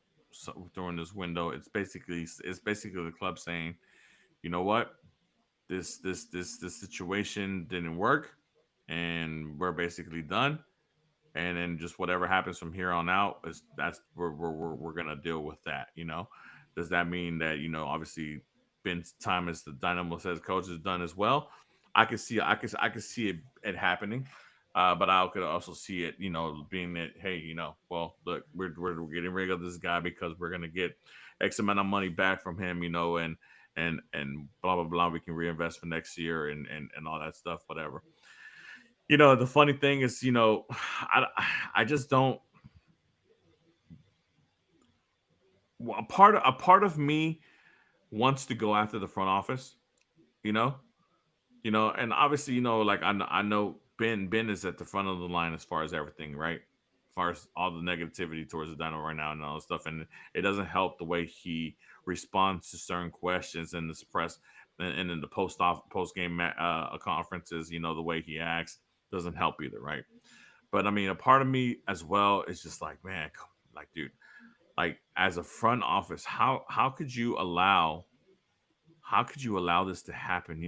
window, it's basically the club saying, you know what, this situation didn't work, and we're basically done. And then just whatever happens from here on out is that's we're gonna deal with that. Does that mean that obviously Ben's time as the Dynamo says coach is done as well? I could see it happening. But I could also see it, being that, hey, well, look, we're getting rid of this guy because we're gonna get X amount of money back from him, and blah blah blah. We can reinvest for next year and all that stuff, whatever. The funny thing is, I just don't. A part of me wants to go after the front office, you know, and obviously, like I know Ben is at the front of the line as far as everything, right? As far as all the negativity towards the Dino right now and all that stuff, and it doesn't help the way he responds to certain questions in this press and in the post game conferences. The way he acts doesn't help either, right? But I mean, a part of me as well is just like, man, like, dude, like, as a front office, how could you allow this to happen?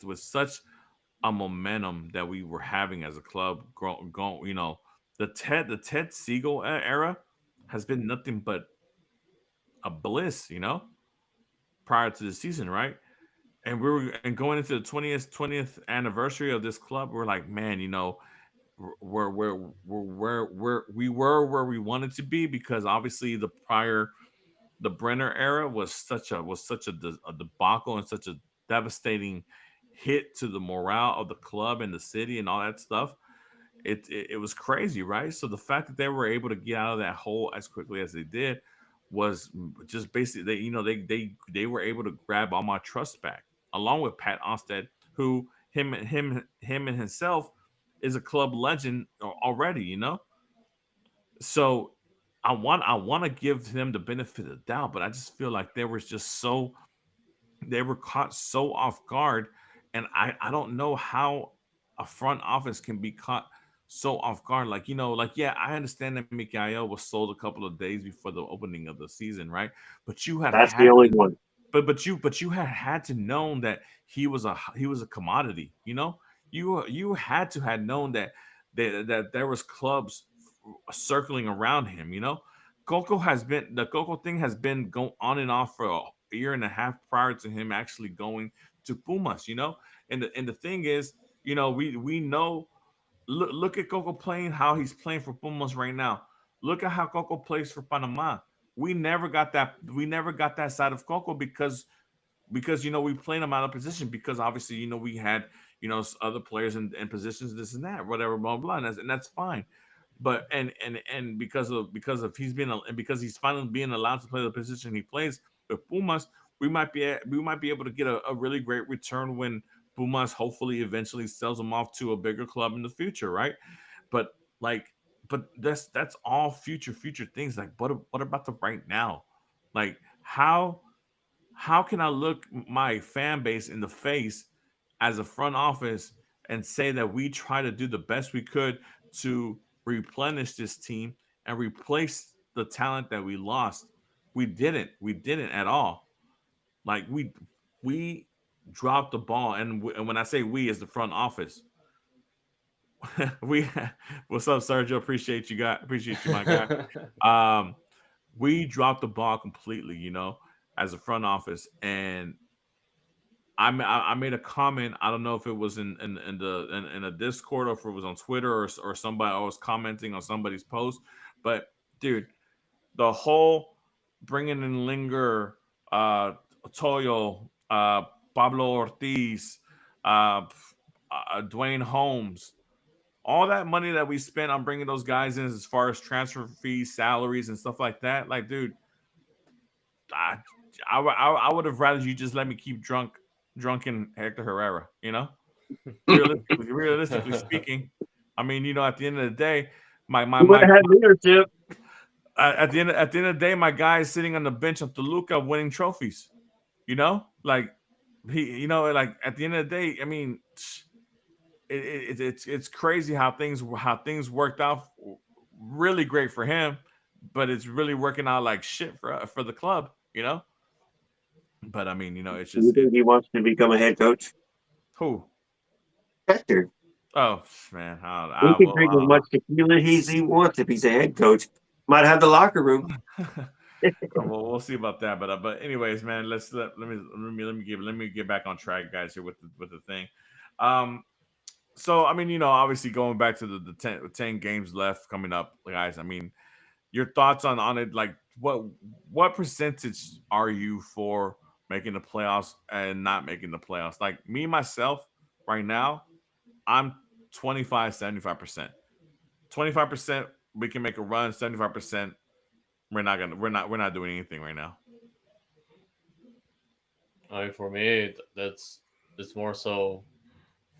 With such a momentum that we were having as a club, go, the Ted Siegel era has been nothing but a bliss, prior to the season, right? And going into the twentieth anniversary of this club, we're like, man, we were where we wanted to be, because obviously the Brenner era was such a debacle and such a devastating hit to the morale of the club and the city and all that stuff. It was crazy, right? So the fact that they were able to get out of that hole as quickly as they did was just basically, they were able to grab all my trust back, along with Pat Onstead, who him and himself is a club legend already. So I want to give them the benefit of the doubt, but I just feel like they were caught so off guard, and I don't know how a front office can be caught so off guard. Like, yeah, I understand that Mikael was sold a couple of days before the opening of the season, right? But you had That's the had only to one. but you had to known that he was a commodity. You had to had known that there was clubs circling around him. The Coco thing has been going on and off for a year and a half prior to him actually going to Pumas. And the thing is, we know. Look at Coco playing, how he's playing for Pumas right now. Look at how Coco plays for Panama. We never got that. We never got that side of Coco, because we played him out of position, because obviously we had other players in positions, this and that, whatever, blah blah, and that's fine. But and because of because he's finally being allowed to play the position he plays with Pumas, we might be able to get a really great return when Pumas hopefully eventually sells him off to a bigger club in the future, right? But like, but that's all future things. Like, what about the right now? Like, how can I look my fan base in the face as a front office and say that we try to do the best we could to replenish this team and replace the talent that we lost? We didn't. We didn't at all. Like we dropped the ball, and when I say we, is the front office. we what's up, Sergio? Appreciate you, my guy. Um, we dropped the ball completely, as a front office, and I made a comment. I don't know if it was in a Discord or if it was on Twitter or somebody I was commenting on somebody's post. But dude, the whole bringing in Linger, Toyo, Pablo Ortiz, uh, Dwayne Holmes, all that money that we spent on bringing those guys in as far as transfer fees, salaries, and stuff like that. Like, dude, I, I would have rather you just let me keep drunken Hector Herrera. Realistically speaking, I mean, at the end of the day, my my We would my have had leadership. at the end of the day, my guy is sitting on the bench of Toluca winning trophies. Like like at the end of the day, I mean, it's crazy how things worked out really great for him, but it's really working out like shit for the club. But I mean, it's You just think he wants to become a head coach? who. Hector. Oh man, He can drink as much tequila as he wants if he's a head coach. Might have the locker room. well, we'll see about that. But anyways, man, let me get back on track, guys, here with the thing. Um, so I mean, obviously going back to the 10 games left coming up, guys. I mean, your thoughts on it, like what percentage are you for making the playoffs and not making the playoffs? Like me myself, right now, I'm 25, 75%. 25% we can make a run, 75% we're not doing anything right now. I mean, for me, that's it's more so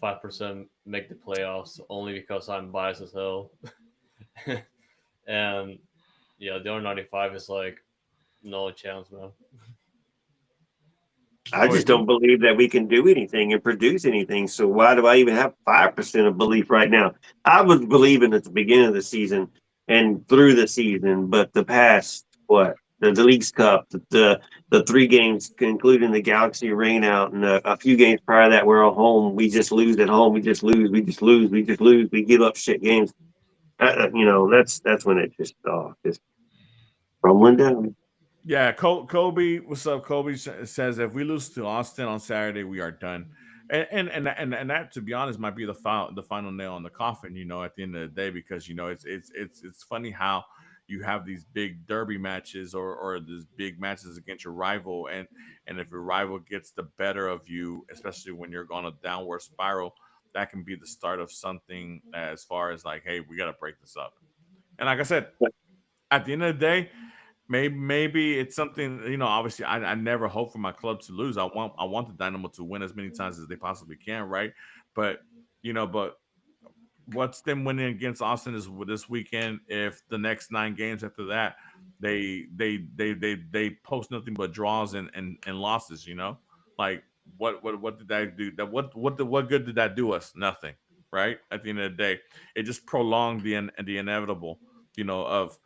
5% make the playoffs only because I'm biased as hell, and yeah, the other 95 is like no chance, man. I Go just ahead, D. don't believe that we can do anything and produce anything. So why do I even have 5% of belief right now? I was believing at the beginning of the season and through the season, but the past what the League's Cup, the 3 games, including the Galaxy rain out, and a few games prior to that, we're at home. We just lose at home. We just lose. We just lose. We just lose. We give up shit games. That's when it just rumbling down. Yeah, Kobe, what's up? Kobe says if we lose to Austin on Saturday, we are done. And that, to be honest, might be the final nail on the coffin. At the end of the day, because it's funny how you have these big derby matches or these big matches against your rival, and if your rival gets the better of you, especially when you're on a downward spiral, that can be the start of something as far as like, hey, we got to break this up. And like I said, at the end of the day, maybe it's something, obviously I never hope for my club to lose. I want the Dynamo to win as many times as they possibly can, right? But but what's them winning against Austin is this weekend if the next 9 games after that they post nothing but draws and losses, like what did that do? That what good did that do us? Nothing, right? At the end of the day, it just prolonged the inevitable, of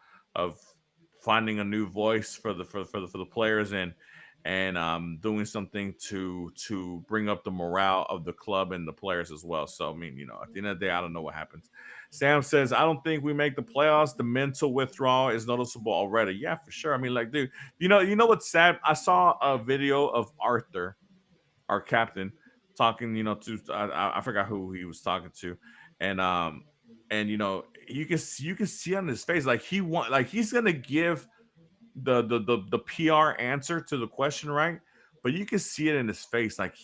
finding a new voice for the players, and doing something to bring up the morale of the club and the players as well. So I mean, at the end of the day, I don't know what happens. Sam says, I don't think we make the playoffs. The mental withdrawal is noticeable already. Yeah, for sure. I mean, like, dude, you know what's sad? I saw a video of Arthur, our captain, talking, to I forgot who he was talking to, and you can see on his face like he's gonna give the PR answer to the question, right? But you can see it in his face, like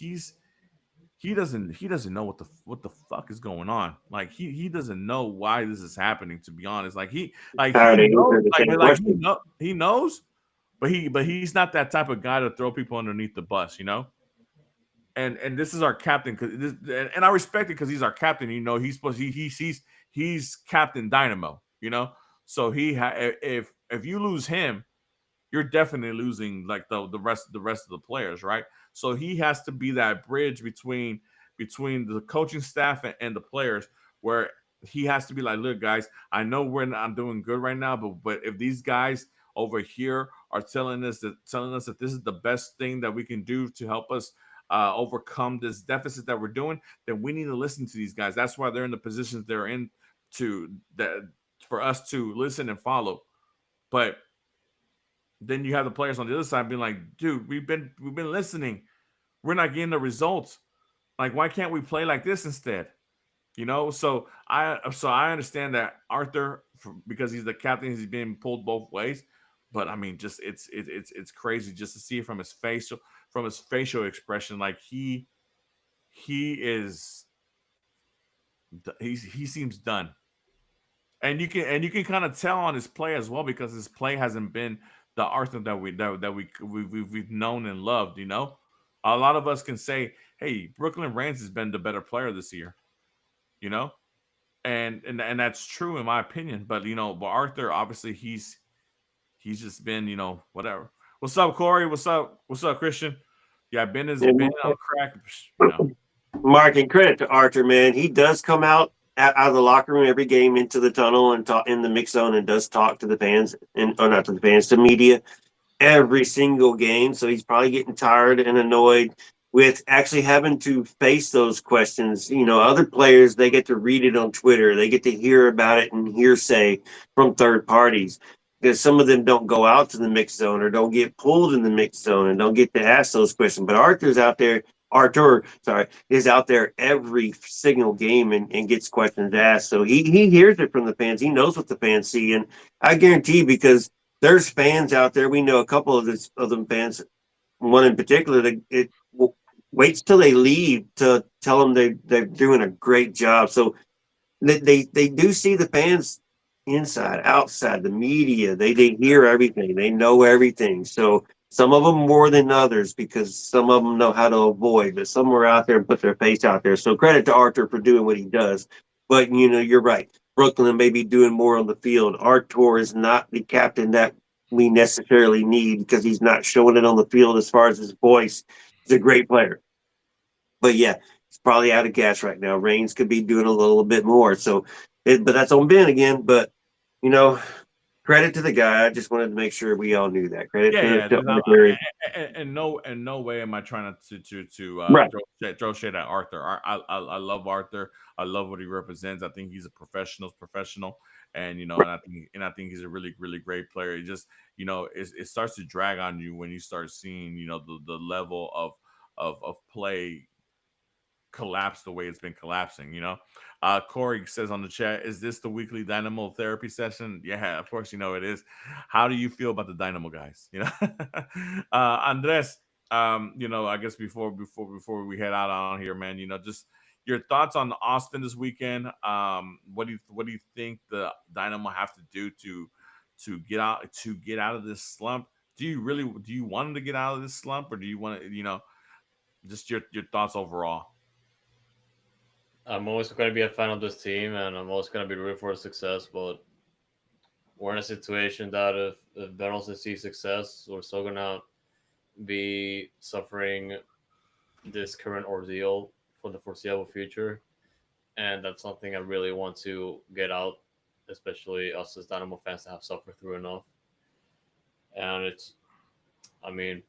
he doesn't know what the fuck is going on. Like he doesn't know why this is happening. To be honest, like he Tired of knows answering the same like question. he knows, but he's not that type of guy to throw people underneath the bus. And this is our captain because and I respect it because he's our captain. He's supposed he's Captain Dynamo. So if you lose him, you're definitely losing like the rest of the players, right? So he has to be that bridge between the coaching staff and the players, where he has to be like, look, guys, I know we're not doing good right now, but if these guys over here are telling us that this is the best thing that we can do to help us overcome this deficit that we're doing, then we need to listen to these guys. That's why they're in the positions they're in to that for us to listen and follow. But then you have the players on the other side being like, dude, we've been listening. We're not getting the results. Like, why can't we play like this instead? So I understand that Arthur, because he's the captain, he's being pulled both ways. But I mean, just it's crazy just to see it from his facial expression. Like he is he seems done. And you can kind of tell on his play as well, because his play hasn't been the Arthur that we've known and loved. A lot of us can say, "Hey, Brooklyn Reigns has been the better player this year," you know, and that's true in my opinion. But Arthur, obviously, he's just been, whatever. What's up, Corey? What's up? What's up, Christian? Yeah, Ben has been And on crack. Mark, and credit to Archer, man. He does come out of the locker room every game into the tunnel and talk in the mix zone and does talk to the fans and or not to the fans, to media every single game. So he's probably getting tired and annoyed with actually having to face those questions. Other players, they get to read it on Twitter, they get to hear about it and hearsay from third parties. Because some of them don't go out to the mix zone or don't get pulled in the mix zone and don't get to ask those questions. But Arthur, sorry, is out there every single game and gets questions asked. So he hears it from the fans. He knows what the fans see. And I guarantee, because there's fans out there. We know a couple of them fans. One in particular that waits till they leave to tell them they're doing a great job. So they do see the fans inside, outside, the media. They hear everything. They know everything. So some of them more than others, because some of them know how to avoid, but some are out there and put their face out there. So credit to Arthur for doing what he does. But you're right. Brooklyn may be doing more on the field. Artur is not the captain that we necessarily need, because he's not showing it on the field as far as his voice. He's a great player. But yeah, he's probably out of gas right now. Reigns could be doing a little bit more. But that's on Ben again. But you know, credit to the guy. I just wanted to make sure we all knew that. Credit Yeah, to, yeah. to Arthur. And no way am I trying to Right. throw shade at Arthur. I love Arthur. I love what he represents. I think he's a professional, and I think he's a really really great player. It just it starts to drag on you when you start seeing the level of play collapse the way it's been collapsing. Corey says on the chat, is this the weekly Dynamo therapy session? Yeah, of course, it is. How do you feel about the Dynamo guys? Andres, I guess before we head out on here, man, just your thoughts on Austin this weekend. What do you think the Dynamo have to do to get out of this slump? Do you want them to get out of this slump, or do you want to, just your thoughts overall? I'm always going to be a fan of this team, and I'm always going to be rooting for success. But we're in a situation that if Donaldson sees success, we're still going to be suffering this current ordeal for the foreseeable future. And that's something I really want to get out, especially us as Dynamo fans that have suffered through enough. And I mean,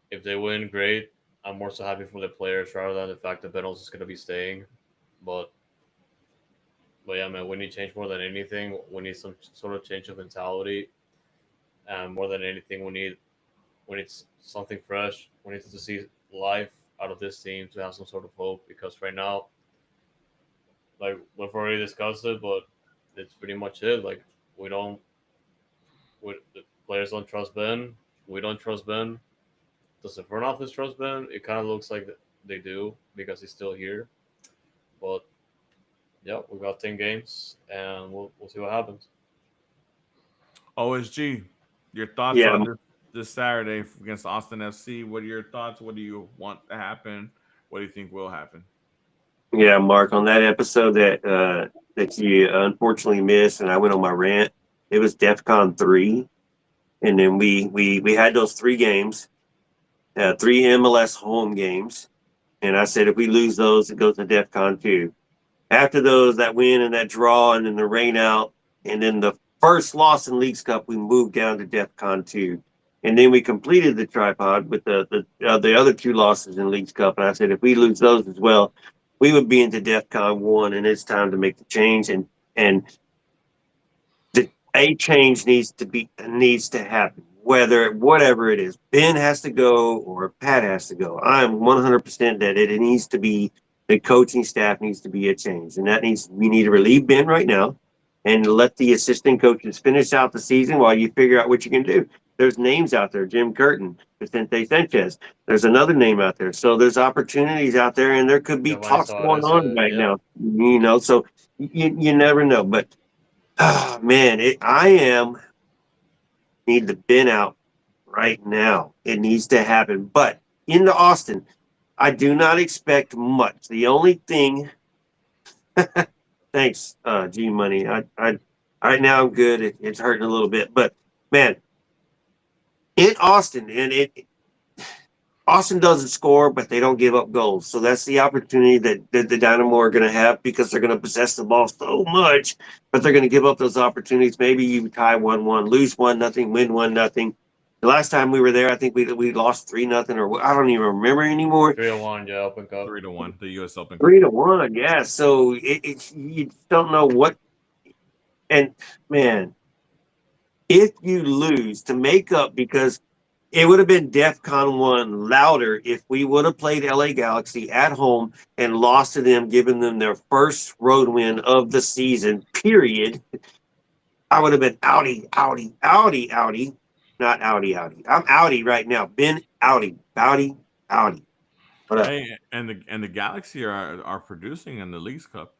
if they win, great. I'm more so happy for the players rather than the fact that Benels is going to be staying. But but yeah, man, we need change more than anything. We need some sort of change of mentality, and more than anything, we need something fresh. We need to see life out of this team to have some sort of hope. Because right now, like we've already discussed it, but it's pretty much it. Like we don't, the players don't trust Ben. We don't trust Ben. Does the front office trust Ben? It kind of looks like they do because he's still here. But yeah, we got 10 games, and we'll see what happens. OSG, your thoughts Yeah, on this Saturday against Austin FC? What are your thoughts? What do you want to happen? What do you think will happen? yeah, Mark. On that episode that you unfortunately missed, and I went on my rant. It was DEFCON 3, and then we had those 3 games, 3 MLS home games, and I said if we lose those, it goes to DEFCON 2. After those, that win and that draw, and then the rain out, and then the first loss in Leagues Cup, we moved down to DEFCON 2. And then we completed the tripod with the other 2 losses in Leagues Cup. And I said, if we lose those as well, we would be into DEFCON 1, and it's time to make the change. And the a change needs to happen, whatever it is. Ben has to go or Pat has to go. I'm 100% that it needs to be the coaching staff needs to be a change, and we need to relieve Ben right now, and let the assistant coaches finish out the season while you figure out what you can do. There's names out there: Jim Curtin, Vicente Sanchez. There's another name out there, so there's opportunities out there, and there could be Giovanni talks going Suarez, on right yeah, now. So you never know, but man, I am need the bin out right now. It needs to happen. But into Austin, I do not expect much. The only thing, thanks, G Money. I right now I'm good. It's hurting a little bit, but man, in Austin, Austin doesn't score, but they don't give up goals. So that's the opportunity that the Dynamo are going to have, because they're going to possess the ball so much, but they're going to give up those opportunities. Maybe you tie 1-1, lose 1-0, win 1-0. The last time we were there, I think we lost 3-0, or I don't even remember anymore. 3-1, yeah, Open Cup. 3-1, the U.S. Open Cup. 3-1, yeah. So you don't know what. And man, if you lose to make up, because it would have been DEFCON 1 louder if we would have played LA Galaxy at home and lost to them, giving them their first road win of the season, period. I would have been outie, outie, outie, outie. Not outie, outie. I'm outie right now. Been outie, outie, outie. What up? Hey, and the Galaxy are producing in the Leagues Cup.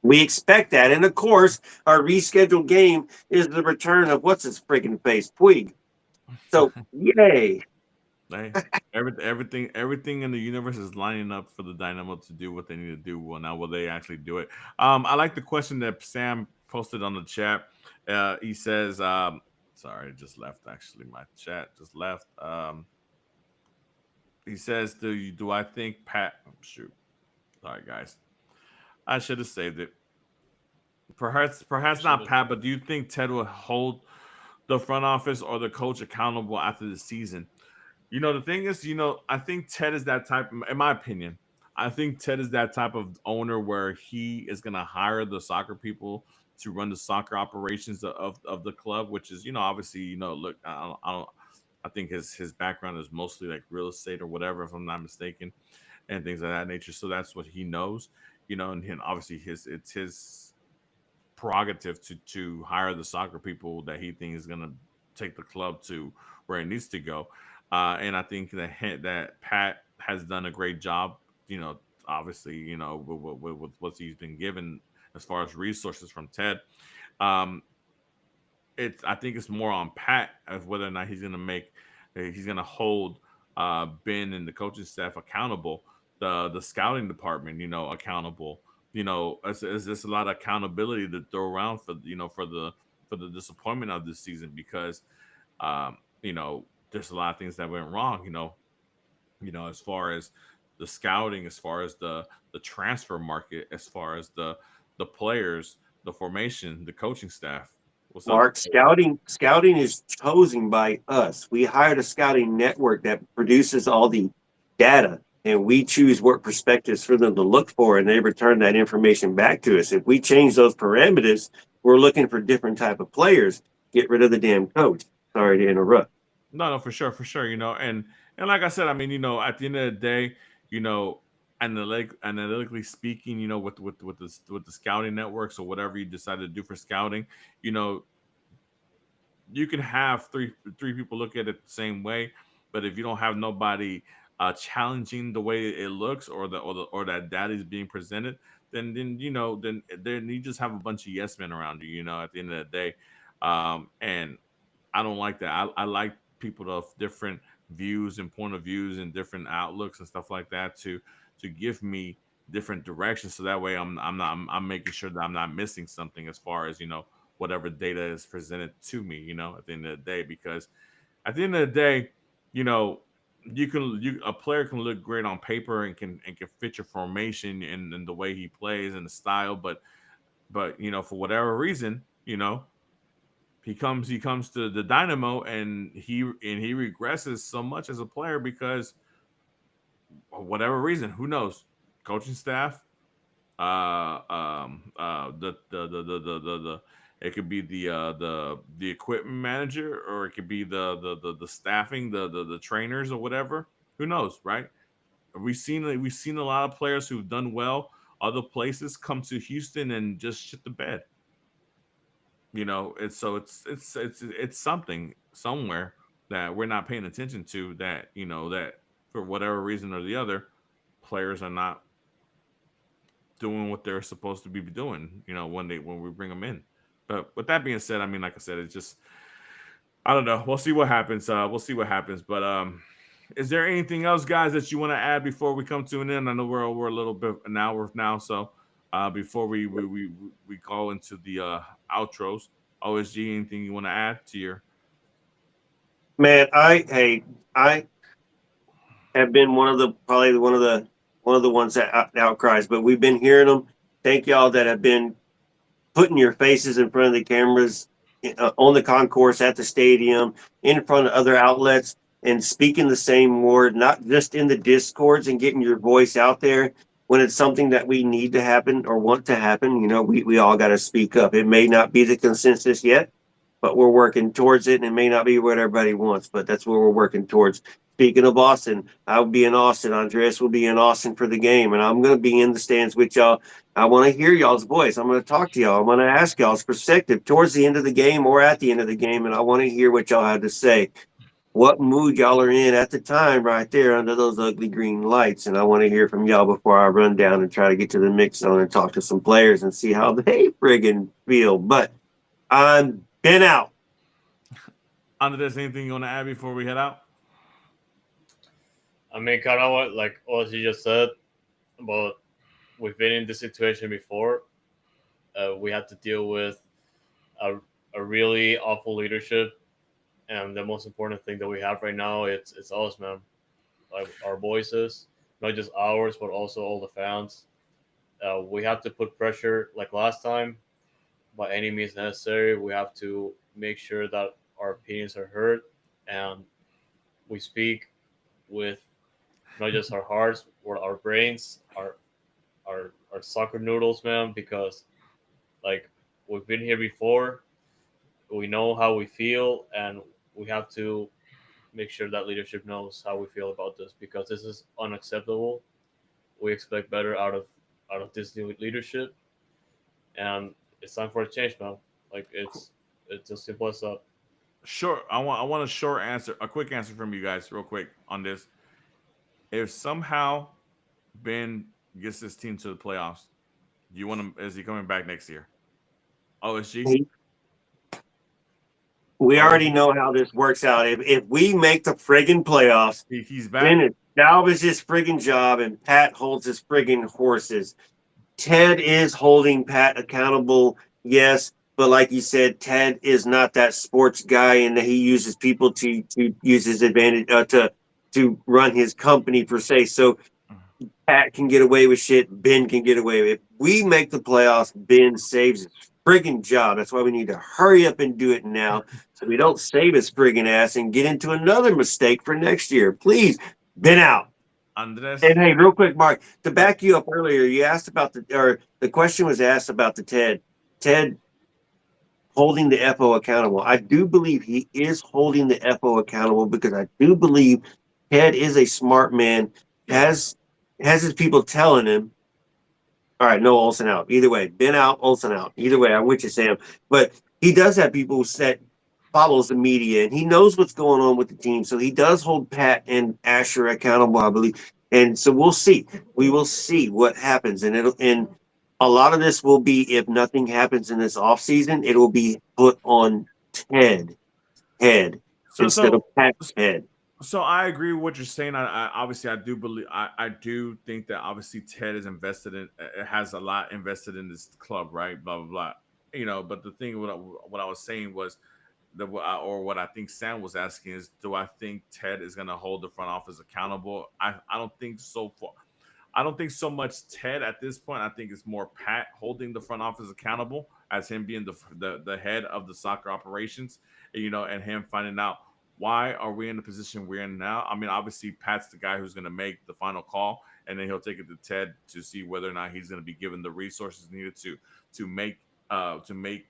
We expect that. And of course, our rescheduled game is the return of what's his freaking face, Puig. So, yay. Hey, everything in the universe is lining up for the Dynamo to do what they need to do. Well, now will they actually do it? I like the question that Sam posted on the chat. He says, sorry, it just left. Actually, my chat just left. He says, do I think Pat? Oh, shoot, sorry guys, I should have saved it. You Perhaps should not have. Pat, but do you think Ted will hold the front office or the coach accountable after the season? The thing is, I think Ted is that type, in my opinion. I think Ted is that type of owner where he is going to hire the soccer people to run the soccer operations of the club, which is, obviously, look, I think his background is mostly like real estate or whatever, if I'm not mistaken, and things of that nature. So that's what he knows, and obviously it's his prerogative to hire the soccer people that he thinks is going to take the club to where it needs to go. And I think that Pat has done a great job. Obviously, with what he's been given as far as resources from Ted. Um, I think it's more on Pat as whether or not he's going to hold Ben and the coaching staff accountable, the scouting department, accountable. It's just a lot of accountability to throw around for the disappointment of this season, because there's a lot of things that went wrong. As far as the scouting, as far as the transfer market, as far as the players, the formation, the coaching staff. What's up? Mark, scouting is chosen by us. We hired a scouting network that produces all the data, and we choose what perspectives for them to look for, and they return that information back to us. If we change those parameters, we're looking for different type of players. Get rid of the damn coach. Sorry to interrupt. No, for sure, for sure. And like I said, I mean, at the end of the day, you know, analytically speaking, with the scouting networks or whatever you decide to do for scouting, you know, you can have three people look at it the same way, but if you don't have nobody challenging the way it looks, or that data is being presented, then then you just have a bunch of yes men around you. At the end of the day, and I don't like that. I like people of different views and point of views and different outlooks and stuff like that to give me different directions, so that way I'm making sure that I'm not missing something as far as whatever data is presented to me. At the end of the day, because at the end of the day, you know, you a player can look great on paper and can fit your formation and the way he plays and the style, but for whatever reason, he comes to the Dynamo and he regresses so much as a player because of whatever reason, who knows, coaching staff, the it could be the equipment manager, or it could be the staffing, the trainers or whatever. Who knows, right? We've seen a lot of players who've done well other places come to Houston and just shit the bed. It's something somewhere that we're not paying attention to, that for whatever reason or the other, players are not doing what they're supposed to be doing, when we bring them in. But with that being said, I mean, like I said, it's just, I don't know. We'll see what happens. We'll see what happens. But is there anything else, guys, that you want to add before we come to an end? I know we're a little bit an hour now, so before we go into the outros, OSG, anything you want to add to your? Man, I have been probably one of the ones that outcries, but we've been hearing them. Thank y'all that have been putting your faces in front of the cameras, on the concourse, at the stadium, in front of other outlets, and speaking the same word, not just in the discords, and getting your voice out there when it's something that we need to happen or want to happen. We all got to speak up. It may not be the consensus yet, but we're working towards it, and it may not be what everybody wants, but that's what we're working towards. Speaking of Austin, I'll be in Austin. Andres will be in Austin for the game, and I'm going to be in the stands with y'all. I want to hear y'all's voice. I'm going to talk to y'all. I'm going to ask y'all's perspective towards the end of the game or at the end of the game, and I want to hear what y'all had to say. What mood y'all are in at the time right there under those ugly green lights, and I want to hear from y'all before I run down and try to get to the mix zone and talk to some players and see how they friggin' feel. But I'm been out. Andres, anything you want to add before we head out? I mean, kind of what you just said, but we've been in this situation before. We had to deal with a, a really awful leadership, and the most important thing that we have right now, it's us, man. Like our voices, not just ours, but also all the fans. We have to put pressure like last time by any means necessary. We have to make sure that our opinions are heard, and we speak with not just our hearts or our brains, our soccer noodles, man. Because like we've been here before, we know how we feel, and we have to make sure that leadership knows how we feel about this, because this is unacceptable. We expect better out of this new leadership, and it's time for a change, man. Like it's as simple as that. Sure. I want a short answer, a quick answer from you guys, real quick on this. If somehow Ben gets this team to the playoffs, do you want him? Is he coming back next year? OSG. We already OSG. know how this works out. If we make the friggin' playoffs, He's then back. it salvages his friggin' job and Pat holds his friggin' horses. Ted is holding Pat accountable, yes, but like you said, Ted is not that sports guy, and that he uses people to use his advantage, to run his company per se. So Pat can get away with shit. Ben can get away with it. If we make the playoffs, Ben saves his friggin' job. That's why we need to hurry up and do it now, so we don't save his friggin' ass and get into another mistake for next year. Please, Ben out. Andres. And hey, real quick, Mark, to Yep. back you up earlier, you asked about the question was asked about the Ted holding the FO accountable. I do believe he is holding the FO accountable, because I do believe Ted is a smart man, Yep. has his people telling him, all right, no, Olsen out. Either way, Ben out, Olsen out. Either way, I'm with you, Sam. But he does have people set follows the media and he knows what's going on with the team. So he does hold Pat and Asher accountable, I believe. And so we'll see. We will see what happens. And a lot of this will be, if nothing happens in this offseason, it will be put on Ted head So instead of so Pat's head. so I agree with what you're saying. I obviously I do believe I do think that obviously Ted is invested in has a lot invested in this club, right? Blah blah blah. But the thing what I was saying was or what I think Sam was asking is, do I think Ted is going to hold the front office accountable? I don't think so far. I don't think so much Ted at this point. I think it's more Pat holding the front office accountable as him being the head of the soccer operations, and him finding out why are we in the position we're in now. I mean, obviously Pat's the guy who's going to make the final call, and then he'll take it to Ted to see whether or not he's going to be given the resources needed to make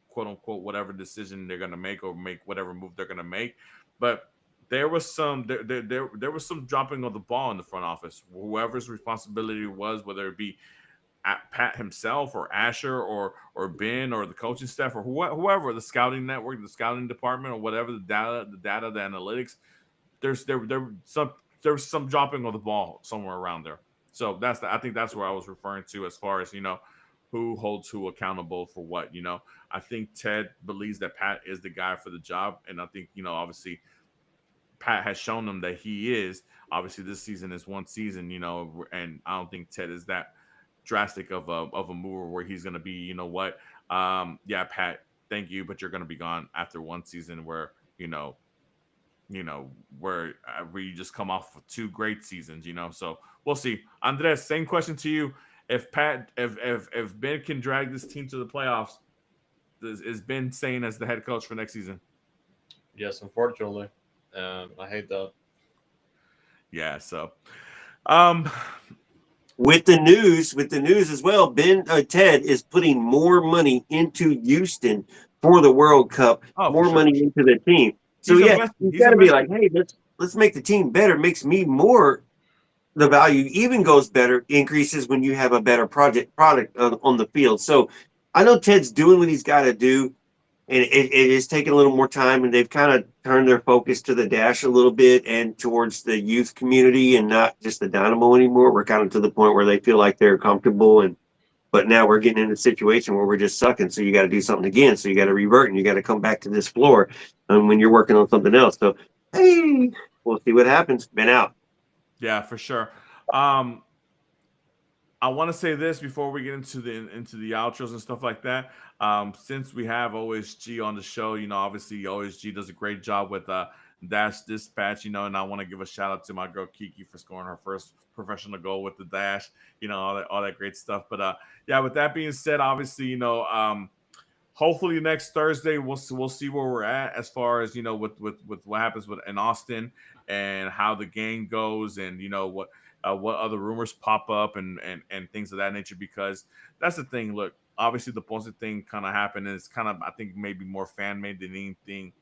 quote unquote whatever decision they're going to make or make whatever move they're going to make. But there was some dropping of the ball in the front office. Whoever's responsibility was, whether it be at Pat himself or Asher or Ben or the coaching staff or whoever, the scouting network, the scouting department, or whatever, the analytics. There's some dropping of the ball somewhere around there. So I think that's where I was referring to as far as who holds who accountable for what. I think Ted believes that Pat is the guy for the job, and I think obviously Pat has shown them that he is. Obviously, this season is one season, and I don't think Ted is that drastic of a mover where he's going to be, what, yeah, Pat, thank you, but you're going to be gone after one season where where we just come off of two great seasons, So we'll see. Andres, same question to you. If Ben can drag this team to the playoffs, is Ben staying as the head coach for next season? Yes, unfortunately. I hate that. Yeah. So, um, With the news as well, Ted is putting more money into Houston for the World Cup, oh, for more sure. money into the team. So He's yeah, investing. he's He's got to be like, investing. hey, let's make the team better. Makes me more. The value even goes better, increases when you have a better product on the field. So I know Ted's doing what he's got to do, and it is taking a little more time, and they've kind of turned their focus to the dash a little bit and towards the youth community and not just the dynamo anymore. We're kind of to the point where they feel like they're comfortable, and but now we're getting in a situation where we're just sucking. So you got to do something again. So you got to revert and you got to come back to this floor when you're working on something else. So hey, we'll see what happens. Been out. Yeah, for sure. Um, I want to say this before we get into the outros and stuff like that. Since we have OSG on the show, obviously OSG does a great job with Dash Dispatch, and I want to give a shout out to my girl Kiki for scoring her first professional goal with the Dash, all that great stuff. But yeah, with that being said, obviously, hopefully next Thursday we'll see where we're at as far as with what happens in Austin and how the game goes and what other rumors pop up and things of that nature, because that's the thing. Look, obviously the Ponce thing kind of happened and it's kind of, I think, maybe more fan made than anything,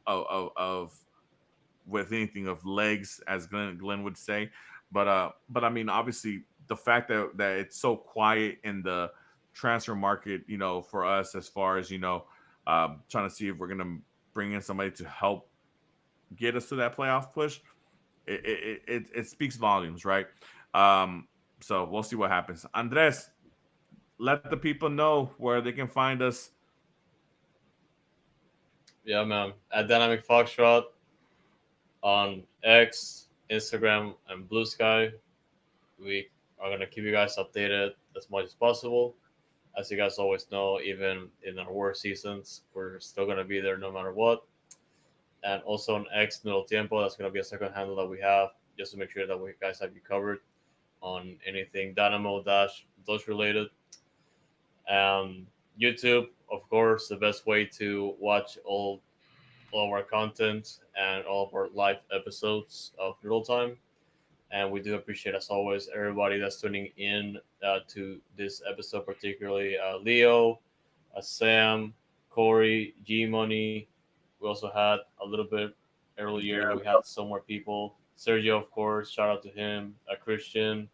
of with anything of legs, as Glenn would say. But I mean, obviously the fact that it's so quiet in the transfer market, for us as far as trying to see if we're gonna bring in somebody to help get us to that playoff push. It speaks volumes, right? Um, so we'll see what happens. Andres, let the people know where they can find us. Yeah, man. At Dynamic Foxtrot on X, Instagram, and Blue Sky. We are gonna keep you guys updated as much as possible. As you guys always know, even in our worst seasons, we're still gonna be there no matter what. And also on X Noodle Tiempo, that's gonna be a second handle that we have just to make sure that we guys have you covered on anything Dynamo Dash those related. And YouTube, of course, the best way to watch all of our content and all of our live episodes of Noodle Time. And we do appreciate, as always, everybody that's tuning in to this episode, particularly Leo, Sam, Corey, G Money. We also had a little bit earlier, we had some more people. Sergio, of course, shout out to him, Christian,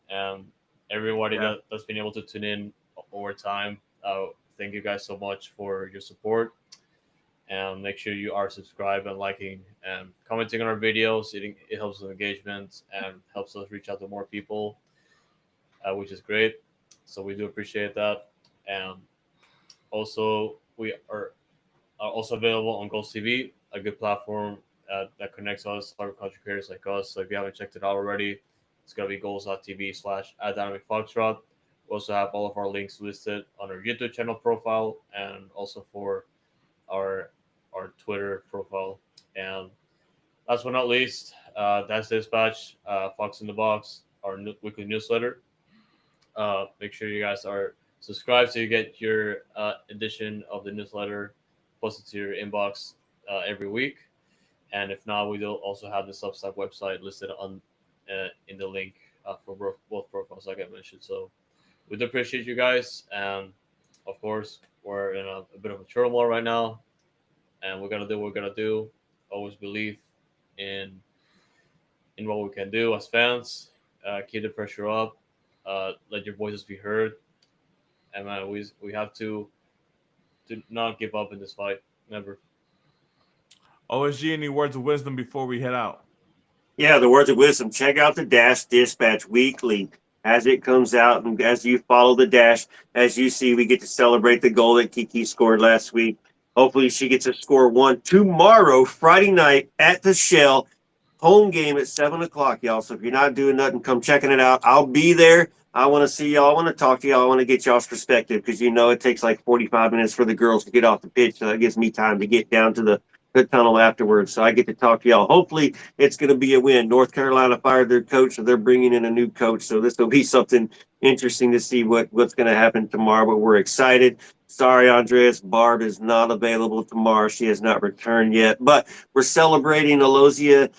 and everybody Yeah. that's been able to tune in over time. Thank you guys so much for your support. And make sure you are subscribed and liking and commenting on our videos. It helps with engagement and helps us reach out to more people, which is great. So we do appreciate that. And also, we are also available on Ghost TV, a good platform that connects us, hardcore content creators like us. So if you haven't checked it out already, it's going to be goals.tv/@dynamicfoxtrot. We also have all of our links listed on our YouTube channel profile and also for our our Twitter profile. And last but not least, that's Dispatch, Fox in the Box, our weekly newsletter. Make sure you guys are subscribed so you get your edition of the newsletter posted to your inbox every week. And if not, we will also have the Substack website listed on in the link for both profiles, like I mentioned. So we do appreciate you guys, and of course, we're in a bit of a turmoil right now, and we're gonna do what we're gonna do. Always believe in what we can do as fans. Keep the pressure up. Let your voices be heard, and man, we have to not give up in this fight. Never. OSG, any words of wisdom before we head out? Yeah, the words of wisdom. Check out the Dash Dispatch weekly as it comes out, and as you follow the Dash, as you see, we get to celebrate the goal that Kiki scored last week. Hopefully, she gets a score one tomorrow, Friday night at the Shell. Home game at 7 o'clock, y'all. So if you're not doing nothing, come checking it out. I'll be there. I want to see y'all. I want to talk to y'all. I want to get y'all's perspective because it takes like 45 minutes for the girls to get off the pitch. So that gives me time to get down to the tunnel afterwards. So I get to talk to y'all. Hopefully, it's going to be a win. North Carolina fired their coach, so they're bringing in a new coach. So this will be something interesting to see what's going to happen tomorrow. But we're excited. Sorry, Andreas. Barb is not available tomorrow. She has not returned yet. But we're celebrating Alozia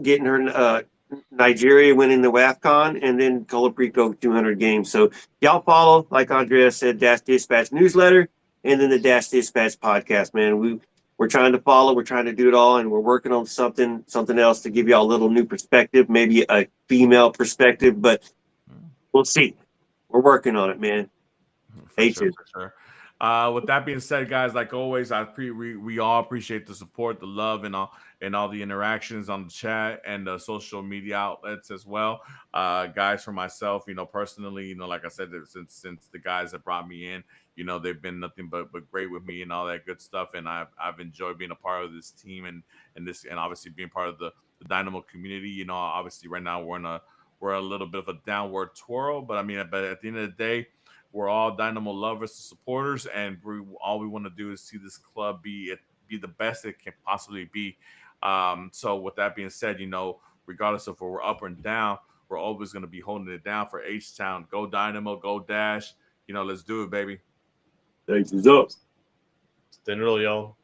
getting her Nigeria winning the WAFCON, and then Colaprico 200 games. So y'all follow, like Andrea said, Dash Dispatch newsletter, and then the Dash Dispatch podcast. Man, we're trying to follow, we're trying to do it all, and we're working on something else to give y'all a little new perspective, maybe a female perspective, but we'll see. We're working on it, man. For sure. With that being said, guys, like always, we all appreciate the support, the love, and all the interactions on the chat and the social media outlets as well. Guys, for myself, personally, like I said, since the guys that brought me in, they've been nothing but great with me and all that good stuff, and I've enjoyed being a part of this team and obviously being part of the Dynamo community. Obviously right now we're a little bit of a downward twirl, but at the end of the day, we're all Dynamo lovers and supporters, and all we want to do is see this club be the best it can possibly be. So with that being said, regardless of where we're up or down, we're always going to be holding it down for H-Town. Go Dynamo, go Dash. Let's do it, baby. Thanks, up. Stay Noodle, y'all.